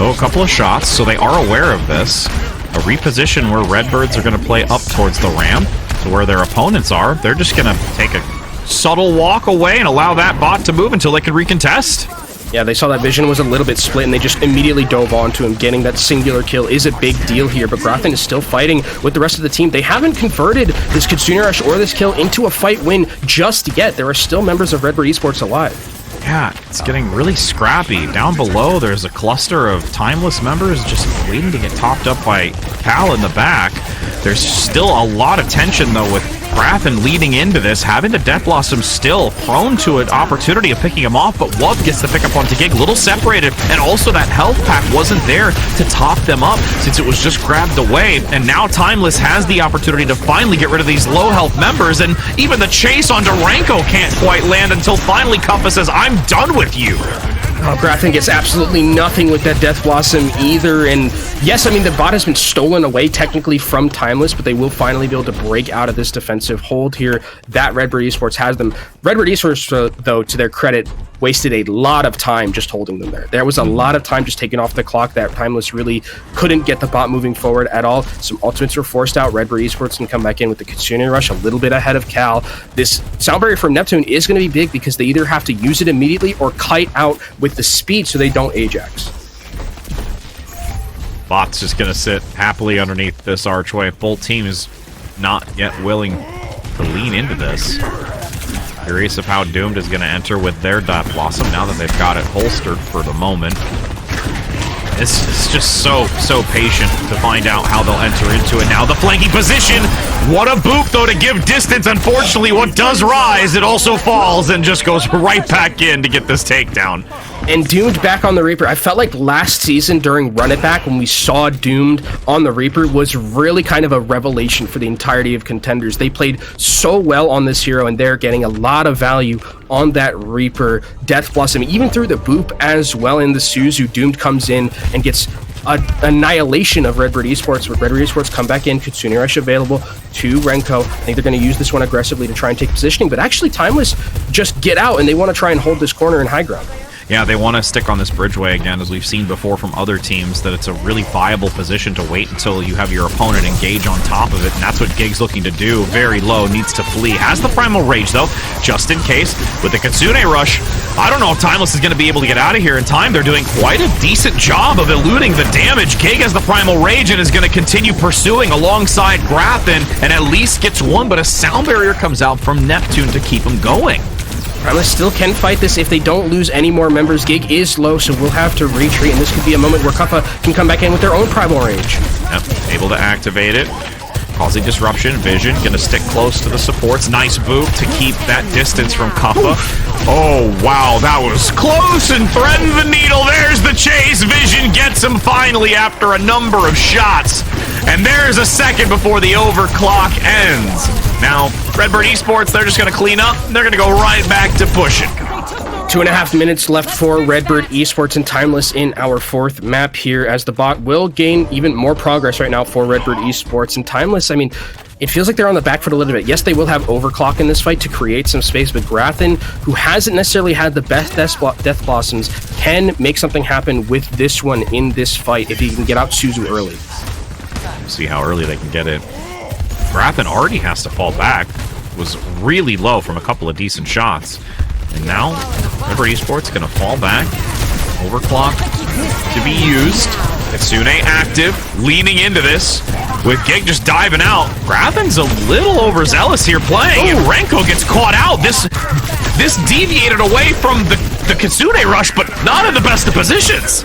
Oh, a couple of shots, so they are aware of this. A reposition where Redbirds are going to play up towards the ramp to where their opponents are. They're just going to take a subtle walk away and allow that bot to move until they can recontest. Yeah, they saw that Vision was a little bit split, and they just immediately dove onto him. Getting that singular kill is a big deal here, but Grathen is still fighting with the rest of the team. They haven't converted this Kitsune Rush or this kill into a fight win just yet. There are still members of Redbird Esports alive. Yeah, it's getting really scrappy. Down below, there's a cluster of Timeless members just waiting to get topped up by Cal in the back. There's still a lot of tension, though, with Grathen leading into this, having the Death Blossom still prone to an opportunity of picking him off, but Wub gets the pick up onto Gig, little separated, and also that health pack wasn't there to top them up since it was just grabbed away, and now Timeless has the opportunity to finally get rid of these low health members, and even the chase on Duranko can't quite land until finally Kuppa says, "I'm done with you." Oh, Grathen gets absolutely nothing with that Death Blossom either, and yes, I mean, the bot has been stolen away technically from Timeless, but they will finally be able to break out of this defensive hold here that Redbird Esports has them. Redbird Esports, though, to their credit, wasted a lot of time just holding them there. There was a lot of time just taken off the clock that Timeless really couldn't get the bot moving forward at all. Some ultimates were forced out. Redbird Esports can come back in with the Kitsune Rush a little bit ahead of Cal. This Sound Barrier from Neptune is going to be big because they either have to use it immediately or kite out with the speed so they don't Ajax. Bot's just going to sit happily underneath this archway. Full team is not yet willing to lean into this. Curious of how Doomed is going to enter with their Death Blossom now that they've got it holstered for the moment. It's just so patient to find out how they'll enter into it now. The flanking position, what a boop though to give distance. Unfortunately, what does rise, it also falls and just goes right back in to get this takedown. And Doomed back on the Reaper. I felt like last season during Run It Back when we saw Doomed on the Reaper was really kind of a revelation for the entirety of contenders. They played so well on this hero and they're getting a lot of value on that Reaper Death Blossom, even through the boop as well in the Suzu. Doomed comes in and gets an annihilation of Redbird Esports. With Redbird Esports come back in, Kitsune Rush available to Renko. I think they're going to use this one aggressively to try and take positioning, but actually Timeless just get out and they want to try and hold this corner in high ground. Yeah, they want to stick on this bridgeway again, as we've seen before from other teams, that it's a really viable position to wait until you have your opponent engage on top of it, and that's what Gig's looking to do. Very low, needs to flee. Has the Primal Rage, though, just in case. With the Kitsune Rush, I don't know if Timeless is going to be able to get out of here in time. They're doing quite a decent job of eluding the damage. Gig has the Primal Rage and is going to continue pursuing alongside Grathen, and at least gets one, but a Sound Barrier comes out from Neptune to keep him going. Primaless still can fight this if they don't lose any more members. Gig is low, so we'll have to retreat, and this could be a moment where Kuppa can come back in with their own Primal Rage. Yep, able to activate it. Causing disruption. Vision gonna stick close to the supports. Nice boop to keep that distance from Kuppa. Oh, wow, that was close and threading the needle. There's the chase. Vision gets him finally after a number of shots. And there's a second before the overclock ends. Now, Redbird Esports, they're just gonna clean up. They're gonna go right back to pushing. 2.5 minutes left for Redbird Esports and Timeless in our fourth map here, as the bot will gain even more progress right now for Redbird Esports. And Timeless, I mean, it feels like they're on the back foot a little bit. Yes, they will have overclock in this fight to create some space, but Grathen, who hasn't necessarily had the best Death Blossoms, can make something happen with this one in this fight if he can get out Suzu early. See how early they can get it. Grathen already has to fall back. Was really low from a couple of decent shots. And now, Redbird Esports going to fall back. Overclock to be used. Kitsune active, leaning into this. With Gig just diving out. Grathen's a little overzealous here playing, and Renko gets caught out. This deviated away from the Kitsune rush, but not in the best of positions.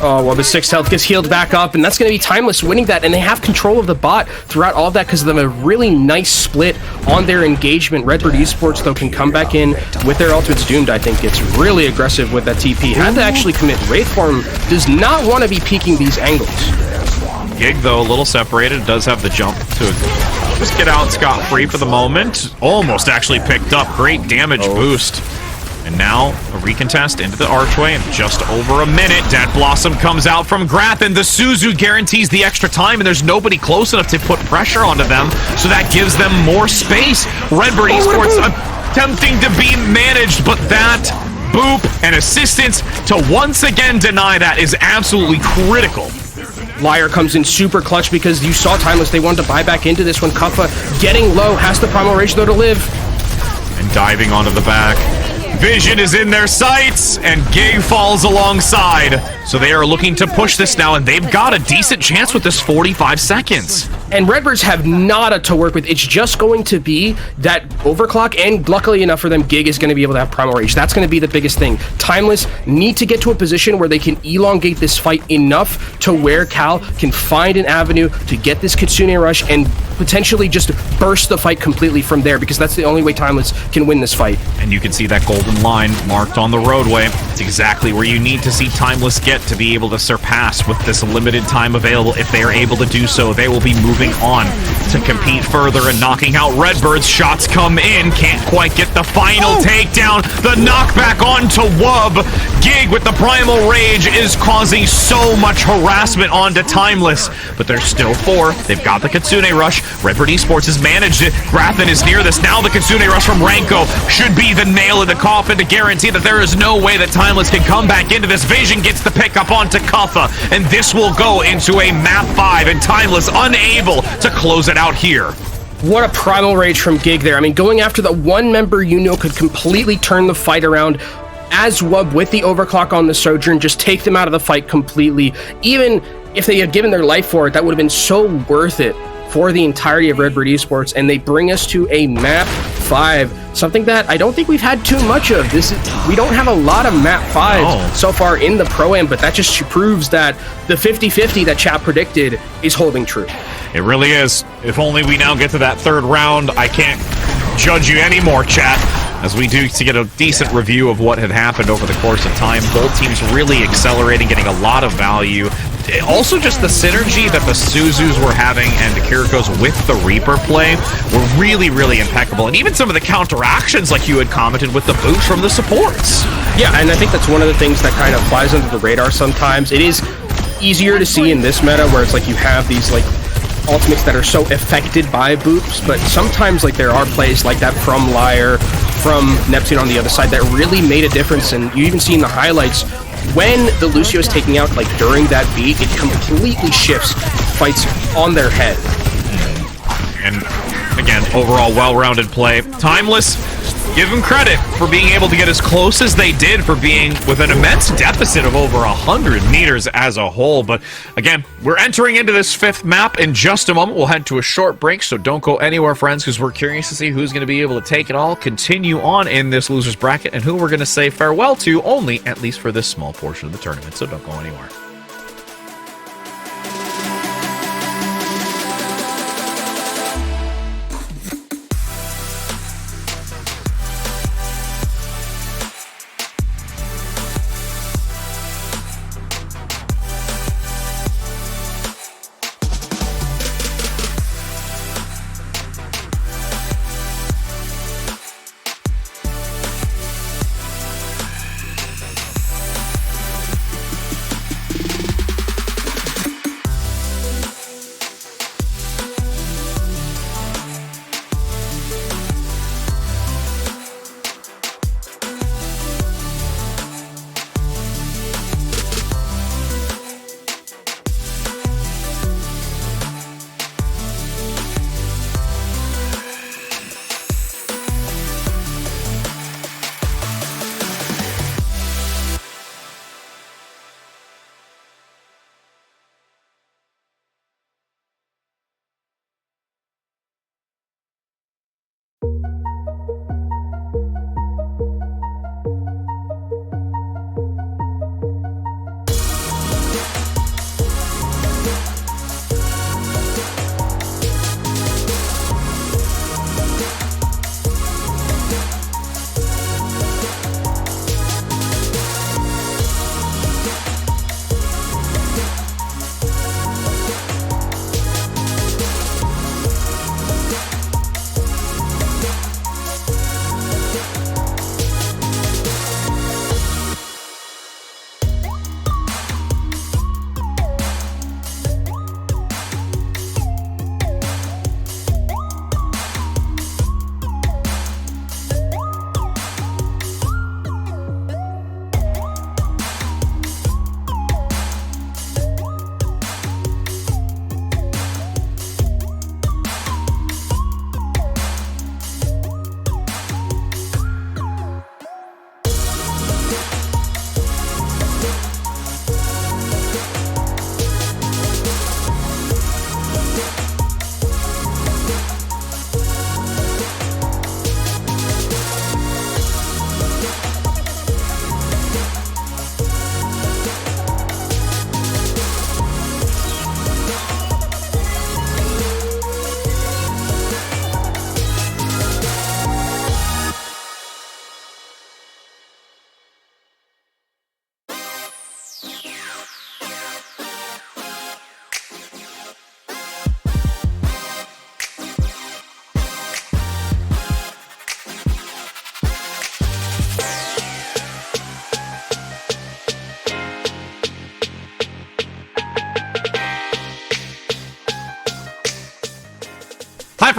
Oh, well, the 6 health gets healed back up, and that's going to be Timeless winning that, and they have control of the bot throughout all of that because of a really nice split on their engagement. Redbird Esports, though, can come back in with their ultimates. Doomed, I think, gets really aggressive with that TP. Had to actually commit. Wraith form does not want to be peeking these angles. Gig, though, a little separated, does have the jump to just get out scot-free for the moment. Almost actually picked up. Great damage boost. And now, a recontest into the archway in just over a minute. Dead Blossom comes out from Grath, and the Suzu guarantees the extra time, and there's nobody close enough to put pressure onto them, so that gives them more space. Redbird Esports attempting to be managed, but that boop and assistance to once again deny that is absolutely critical. Liar comes in super clutch because you saw Timeless. They wanted to buy back into this one. Kuffa getting low, has the Primal Rage though to live. And diving onto the back. Vision is in their sights, and Gig falls alongside. So they are looking to push this now, and they've got a decent chance with this 45 seconds. And Redbirds have nada to work with. It's just going to be that overclock, and luckily enough for them, Gig is going to be able to have Primal Rage. That's going to be the biggest thing. Timeless need to get to a position where they can elongate this fight enough to where Cal can find an avenue to get this Kitsune Rush and potentially just burst the fight completely from there, because that's the only way Timeless can win this fight. And you can see that golden line marked on the roadway. It's exactly where you need to see Timeless get to be able to surpass with this limited time available. If they are able to do so, they will be moving on to compete further and knocking out Redbird's. Shots come in, can't quite get the final takedown. The knockback onto Wub. Gig with the Primal Rage is causing so much harassment onto Timeless, but there's still 4. They've got the Kitsune Rush. Redbird Esports has managed it. Grathen is near this. Now the Kitsune Rush from Ranko should be the nail in the coffin to guarantee that there is no way that Timeless can come back into this. Vision gets the pickup onto Kuffa, and this will go into a map 5, and Timeless unable to close it out here. What a Primal Rage from Gig there. I mean, going after the one member you know could completely turn the fight around. As Wub with the overclock on the Sojourn, just take them out of the fight completely. Even if they had given their life for it, that would have been so worth it for the entirety of Redbird Esports. And they bring us to a map 5, something that I don't think we've had too much of. We don't have a lot of map 5s so far in the Pro-Am, but that just proves that the 50-50 that chat predicted is holding true. It really is. If only we now get to that 3rd round. I can't judge you anymore, chat, as we do to get a decent review of what had happened over the course of time. Both teams really accelerating, getting a lot of value. Also, just the synergy that the Suzus were having and the Kirikos with the Reaper play were really, really impeccable. And even some of the counteractions, like you had commented, with the boost from the supports. Yeah, and I think that's one of the things that kind of flies under the radar sometimes. It is easier to see in this meta where it's like you have these like ultimates that are so affected by boops, but sometimes like there are plays like that from Liar, from Neptune on the other side that really made a difference. And you even see in the highlights when the Lucio is taking out like during that beat, it completely shifts fights on their head. And again, overall well-rounded play. Timeless, give them credit for being able to get as close as they did, for being with an immense deficit of over 100 meters as a whole. But again, we're entering into this 5th map in just a moment. We'll head to a short break, so don't go anywhere, friends, because we're curious to see who's going to be able to take it all, continue on in this loser's bracket, and who we're going to say farewell to, only at least for this small portion of the tournament. So don't go anywhere.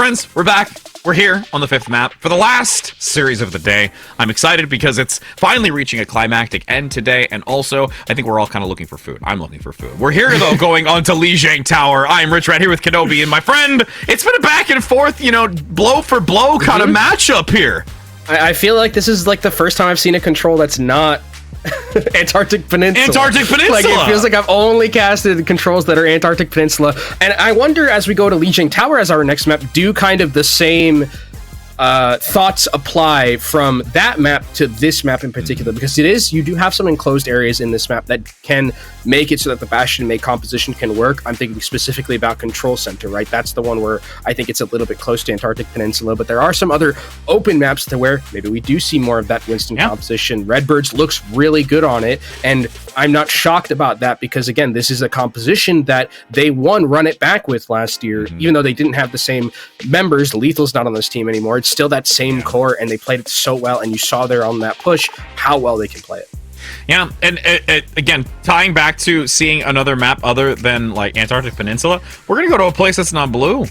friends, we're back. We're here on the 5th map for the last series of the day. I'm excited because it's finally reaching a climactic end today, and also, I think we're all kind of looking for food. I'm looking for food. We're here, though, going on to Lijiang Tower. I'm Rich Rat here with Kenobi, and my friend, it's been a back and forth, you know, blow for blow kind of matchup here. I feel like this is like the first time I've seen a control that's not Antarctic Peninsula. Antarctic Peninsula! Like, it feels like I've only casted controls that are Antarctic Peninsula. And I wonder, as we go to Lijiang Tower as our next map, do kind of the same thoughts apply from that map to this map in particular? Because you do have some enclosed areas in this map that can make it so that the Bastion May composition can work. I'm thinking specifically about Control Center, right? That's the one where I think it's a little bit close to Antarctic Peninsula, but there are some other open maps to where maybe we do see more of that Winston composition. Redbirds looks really good on it, and I'm not shocked about that because, again, this is a composition that they won Run It Back with last year, even though they didn't have the same members. Lethal's not on this team anymore. It's still that same core, and they played it so well, and you saw there on that push how well they can play it. Yeah, and again, tying back to seeing another map other than like Antarctic Peninsula, we're gonna go to a place that's not blue.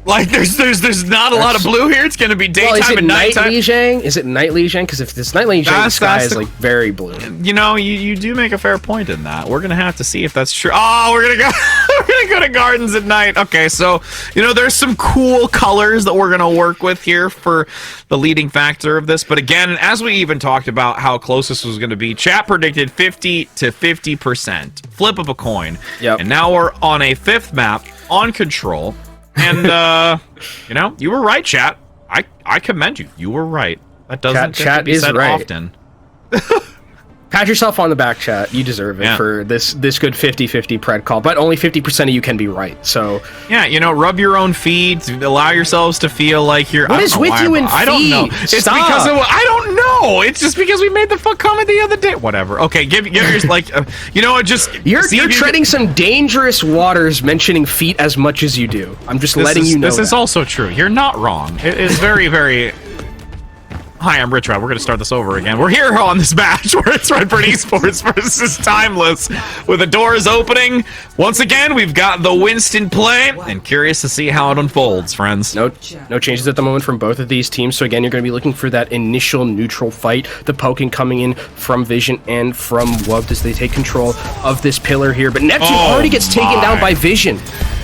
Like there's not a lot of blue here. It's gonna be daytime and nighttime. Is it night Lijiang? Because if it's night Lijiang, the sky is like very blue. You know, you do make a fair point in that. We're gonna have to see if that's true. Oh, we're gonna go to gardens at night. Okay, so you know there's some cool colors that we're gonna work with here for the leading factor of this. But again, as we even talked about how close this was gonna be, chat predicted 50 to 50%. Flip of a coin. Yep. And now we're on a 5th map on Control. And, you know, you were right, chat. I commend you. You were right. That doesn't chat be is said right. often. Pat yourself on the back, chat. You deserve it for this good 50-50 pred call, but only 50% of you can be right. So yeah, you know, rub your own feet. Allow yourselves to feel like you're. What is with you and feet? I don't know. It's because of I don't know. It's just because we made the fuck comment the other day. Whatever. Okay, give yours like you know, just you're treading some dangerous waters mentioning feet as much as you do. I'm just letting you know. This is also true. You're not wrong. It is very very. Hi, I'm Rich Rat. We're going to start this over again. We're here on this match where it's Redbird Esports versus Timeless with the doors opening. Once again, we've got the Winston play and curious to see how it unfolds, friends. No changes at the moment from both of these teams. So again, you're going to be looking for that initial neutral fight. The poking coming in from Vision and from Wubbed as they take control of this pillar here. But Neptune already gets taken down by Vision.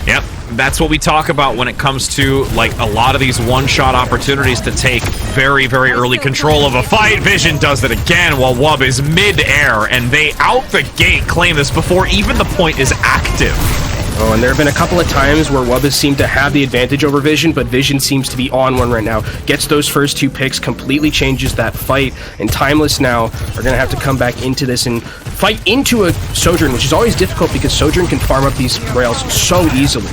Yep, that's what we talk about when it comes to like a lot of these one-shot opportunities to take very, very early control of a fight. Vision does it again while Wubb is mid-air, and they out the gate claim this before even the point is active. Oh, and there have been a couple of times where Wubb has seemed to have the advantage over Vision, but Vision seems to be on one right now. Gets those first 2 picks, completely changes that fight, and Timeless now are going to have to come back into this and fight into a Sojourn, which is always difficult because Sojourn can farm up these rails so easily.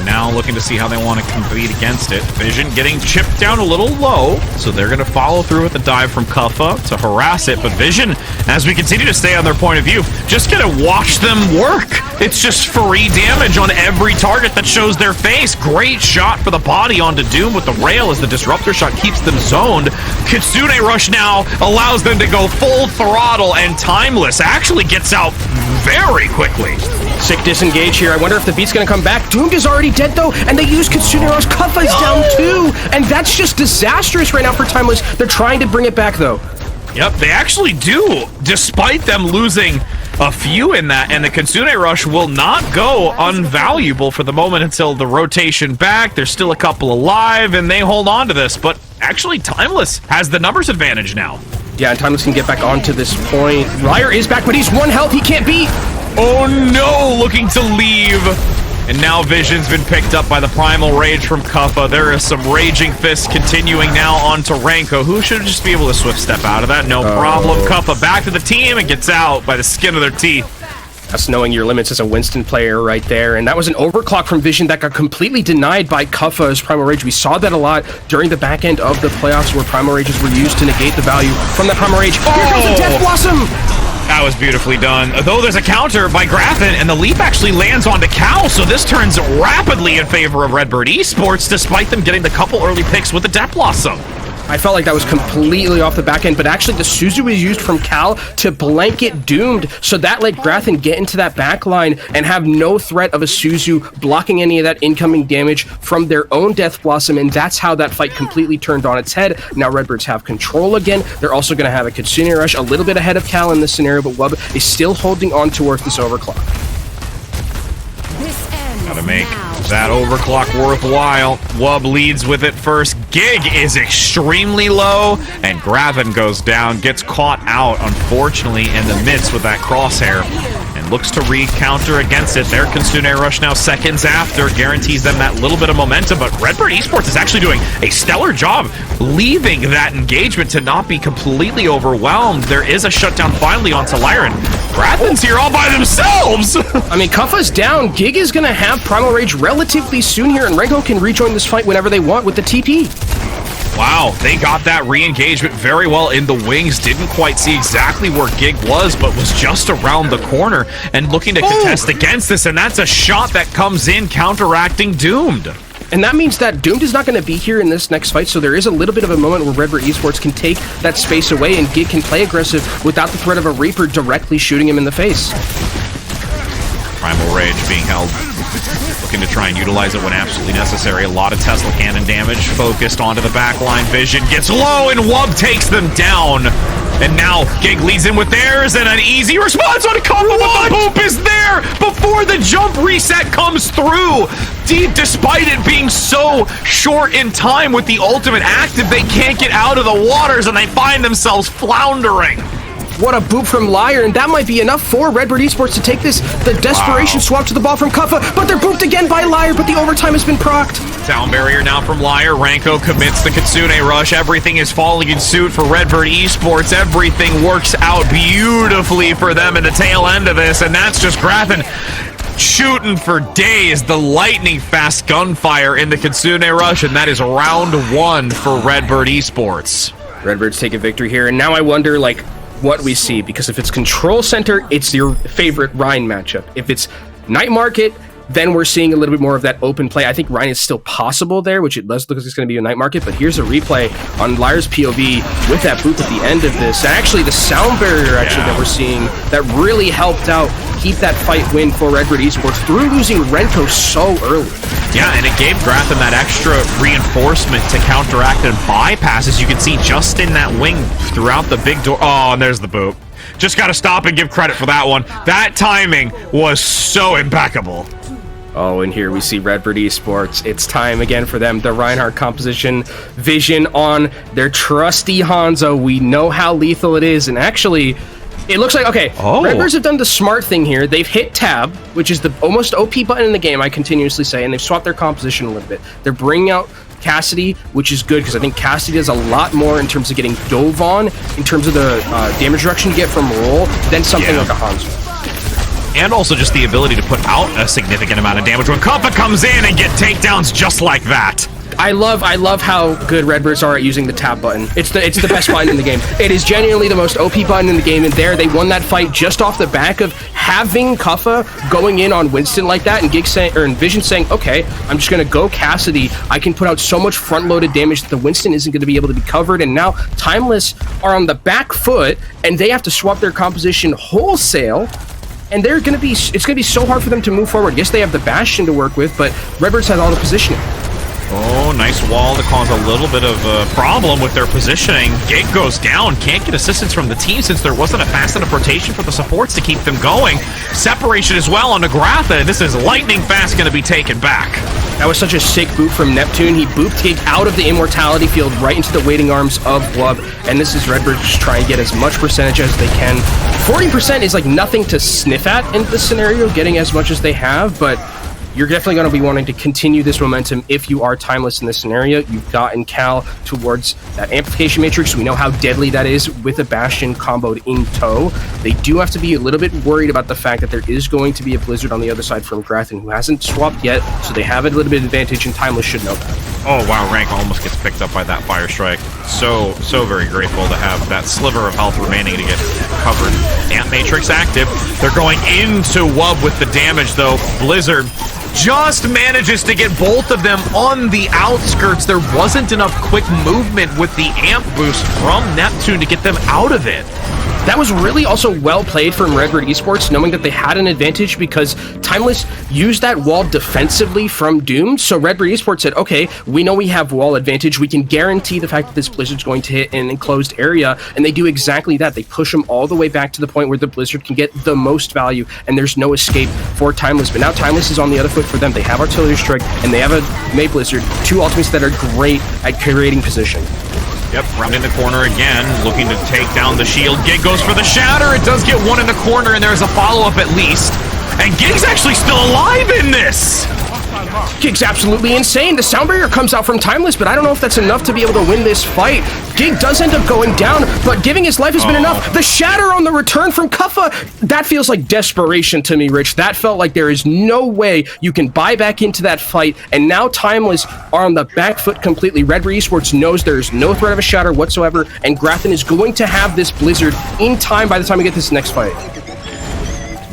Now looking to see how they want to compete against it. Vision getting chipped down a little low, so they're going to follow through with the dive from Kuffa to harass it. But Vision, as we continue to stay on their point of view, just going to watch them work. It's just free damage on every target that shows their face. Great shot for the body onto Doom with the rail as the disruptor shot keeps them zoned. Kitsune Rush now allows them to go full throttle, and Timeless actually gets out very quickly. Sick disengage here. I wonder if the beat's going to come back. Doomed is already dead, though, and they use Kitsune Rush. Kuffa is down, too, and that's just disastrous right now for Timeless. They're trying to bring it back, though. Yep, they actually do, despite them losing a few in that, and the Kitsune Rush will not go unvaluable for the moment until the rotation back. There's still a couple alive, and they hold on to this, but actually Timeless has the numbers advantage now. Yeah, and Timeless can get back onto this point. Ryer is back, but he's 1 health. He can't beat. Oh no, looking to leave. And now Vision's been picked up by the Primal Rage from Kuffa. There is some Raging Fists continuing now onto Renko, who should just be able to swift step out of that. No problem. Kuffa back to the team and gets out by the skin of their teeth. That's knowing your limits as a Winston player right there. And that was an overclock from Vision that got completely denied by Kuffa's Primal Rage. We saw that a lot during the back end of the playoffs where Primal Rages were used to negate the value from the Primal Rage. Here comes the Death Blossom! That was beautifully done. Though there's a counter by Grafin, and the leap actually lands onto Cal, so this turns rapidly in favor of Redbird Esports, despite them getting the couple early picks with the Death Blossom. I felt like that was completely off the back end, but actually the Suzu was used from Cal to blanket Doomed, so that let Grathen get into that back line and have no threat of a Suzu blocking any of that incoming damage from their own Death Blossom, and that's how that fight completely turned on its head. Now Redbirds have control again. They're also going to have a Kitsune Rush a little bit ahead of Cal in this scenario, but Wub is still holding on towards this overclock. Gotta make that overclock worthwhile. Wub leads with it first. Gig is extremely low, and Gravin goes down, gets caught out, unfortunately, in the midst with that crosshair, and looks to re-counter against it. Their Kitsune Rush now seconds after, guarantees them that little bit of momentum, but Redbird Esports is actually doing a stellar job leaving that engagement to not be completely overwhelmed. There is a shutdown finally onto Lyran. Grathen's here all by themselves! I mean, Kuffa's down. Gig is going to have Primal Rage relatively soon here, and Renko can rejoin this fight whenever they want with the TP. Wow, they got that re-engagement very well in the wings. Didn't quite see exactly where Gig was, but was just around the corner and looking to contest against this, and that's a shot that comes in, counteracting Doomed. And that means that Doomed is not going to be here in this next fight, so there is a little bit of a moment where Redbird Esports can take that space away and Gig can play aggressive without the threat of a Reaper directly shooting him in the face. Primal Rage being held, looking to try and utilize it when absolutely necessary. A lot of Tesla cannon damage focused onto the backline. Vision gets low and Wub takes them down. And now Gig leads in with theirs and an easy response on a combo. But the boop is there before the jump reset comes through. Despite it being so short in time with the ultimate active, they can't get out of the waters and they find themselves floundering. What a boop from Lyre, and that might be enough for Redbird Esports to take this. The desperation swap to the ball from Kuffa, but they're booped again by Lyre, but the overtime has been procced. Down barrier now from Lyre. Ranko commits the Kitsune Rush. Everything is falling in suit for Redbird Esports. Everything works out beautifully for them in the tail end of this, and that's just Grathen shooting for days. The lightning fast gunfire in the Kitsune Rush, and that is round one for Redbird Esports. Redbirds take a victory here, and now I wonder, like, what we see, because if it's Control Center, it's your favorite Rhine matchup. If it's Night Market, then we're seeing a little bit more of that open play. I think Rhine is still possible there, which it does look like it's going to be a Night Market, but here's a replay on Lyre's POV with that boop at the end of this. And actually, the sound barrier that we're seeing that really helped out keep that fight win for Redbird Esports through losing Renko so early. Yeah, and it gave Grathen that extra reinforcement to counteract and bypass, as you can see just in that wing throughout the big door. Oh, and there's the boop. Just got to stop and give credit for that one. That timing was so impeccable. Oh, and here we see Redbird Esports. It's time again for them. The Reinhardt composition vision on their trusty Hanzo. We know how lethal it is, and actually, it looks like, okay, Redbirds have done the smart thing here. They've hit tab, which is the almost OP button in the game, I continuously say, and they've swapped their composition a little bit. They're bringing out Cassidy, which is good, because I think Cassidy does a lot more in terms of getting dove on, in terms of the damage reduction you get from roll, than something like a Hanzo. And also just the ability to put out a significant amount of damage when Kuffa comes in and get takedowns just like that. I love how good Redbirds are at using the tab button. It's the best button in the game. It is genuinely the most OP button in the game, and there they won that fight just off the back of having Kuffa going in on Winston like that, and Vision saying, okay, I'm just gonna go Cassidy. I can put out so much front-loaded damage that the Winston isn't gonna be able to be covered, and now Timeless are on the back foot, and they have to swap their composition wholesale. And it's gonna be so hard for them to move forward. Yes, they have the Bastion to work with, but Redbirds has all the positioning. Oh, nice wall to cause a little bit of a problem with their positioning. Gig goes down, can't get assistance from the team since there wasn't a fast enough rotation for the supports to keep them going. Separation as well on Nagratha. This is lightning fast going to be taken back. That was such a sick boot from Neptune. He booped Gig out of the Immortality field right into the waiting arms of Wub, and this is Redbird just trying to get as much percentage as they can. 40% is like nothing to sniff at in this scenario, getting as much as they have, but you're definitely going to be wanting to continue this momentum if you are Timeless in this scenario. You've gotten Cal towards that amplification matrix. We know how deadly that is with a Bastion comboed in tow. They do have to be a little bit worried about the fact that there is going to be a Blizzard on the other side from Grathen, who hasn't swapped yet, so they have a little bit of advantage, and Timeless should know that. Oh wow, Rank almost gets picked up by that Fire Strike. So very grateful to have that sliver of health remaining to get covered. Amp Matrix active. They're going into Wub with the damage though. Blizzard just manages to get both of them on the outskirts. There wasn't enough quick movement with the amp boost from Neptune to get them out of it. That was really also well played from Redbird Esports, knowing that they had an advantage because Timeless used that wall defensively from Doomed. So Redbird Esports said, okay, we know we have wall advantage. We can guarantee the fact that this Blizzard's going to hit an enclosed area. And they do exactly that. They push them all the way back to the point where the Blizzard can get the most value and there's no escape for Timeless. But now Timeless is on the other foot for them. They have Artillery Strike and they have a May Blizzard, two ultimates that are great at creating position. Yep, round in the corner again, looking to take down the shield. Gig goes for the shatter. It does get one in the corner, and there's a follow-up at least. And Gig's actually still alive in this! Gig's absolutely insane. The sound barrier comes out from Timeless, but I don't know if that's enough to be able to win this fight. Gig does end up going down, but giving his life has been enough. The shatter on the return from Kuffa, that feels like desperation to me, Rich. That felt like there is no way you can buy back into that fight, and now Timeless are on the back foot completely. Redbird Esports knows there is no threat of a shatter whatsoever, and Grafton is going to have this Blizzard in time by the time we get this next fight.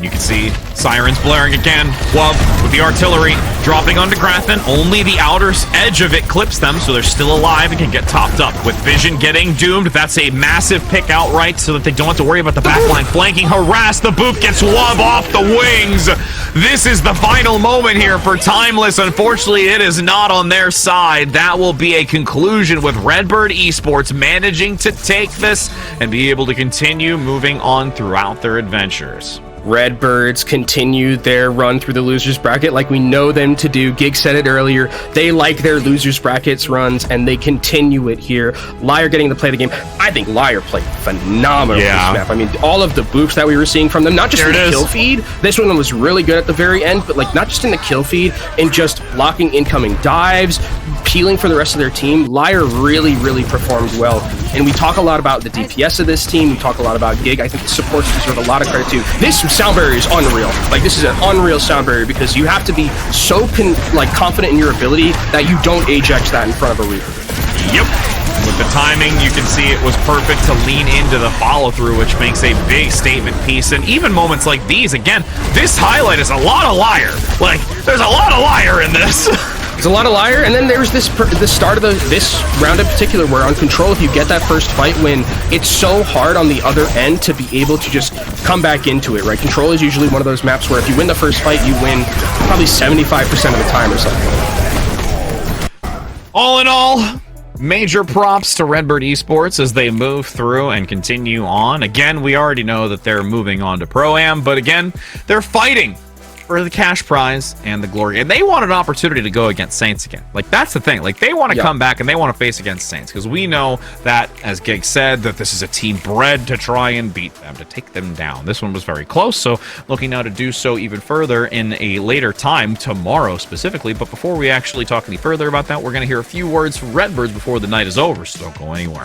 You can see sirens blaring again. Wub with the artillery dropping onto Grafton. Only the outer edge of it clips them, so they're still alive and can get topped up. With Vision getting doomed, that's a massive pick outright so that they don't have to worry about the backline flanking. Harass, the boop gets Wub off the wings. This is the final moment here for Timeless. Unfortunately, it is not on their side. That will be a conclusion with Redbird Esports managing to take this and be able to continue moving on throughout their adventures. Redbirds continue their run through the losers bracket like we know them to do. Gig said it earlier. They like their losers brackets runs and they continue it here. Liar getting to play the game. I think Liar played phenomenal this map. I mean, all of the boops that we were seeing from them, not just in the kill feed. This one was really good at the very end, but like not just in the kill feed, in just blocking incoming dives, peeling for the rest of their team. Liar really, really performed well. And we talk a lot about the DPS of this team. We talk a lot about Gig. I think the supports deserve a lot of credit too. This sound barrier is unreal. Like, this is an unreal sound barrier because you have to be so confident in your ability that you don't Ajax that in front of a Reaper. Yep. With the timing, you can see it was perfect to lean into the follow-through, which makes a big statement piece. And even moments like these, again, this highlight is a lot of Liar. Like, there's a lot of Liar in this. There's a lot of Liar, and then there's the start of this round in particular where on Control, if you get that first fight win, it's so hard on the other end to be able to just come back into it, right? Control is usually one of those maps where if you win the first fight, you win probably 75% of the time or something. All in all, major props to Redbird Esports as they move through and continue on. Again, we already know that they're moving on to Pro-Am, but again, they're fighting for the cash prize and the glory, and they want an opportunity to go against Saints again. Like, that's the thing. Like, they want to come back and they want to face against Saints, because we know that, as Gig said, that this is a team bred to try and beat them, to take them down. This one was very close, so looking now to do so even further in a later time, tomorrow specifically. But before we actually talk any further about that, we're going to hear a few words from Redbirds before the night is over, so don't go anywhere.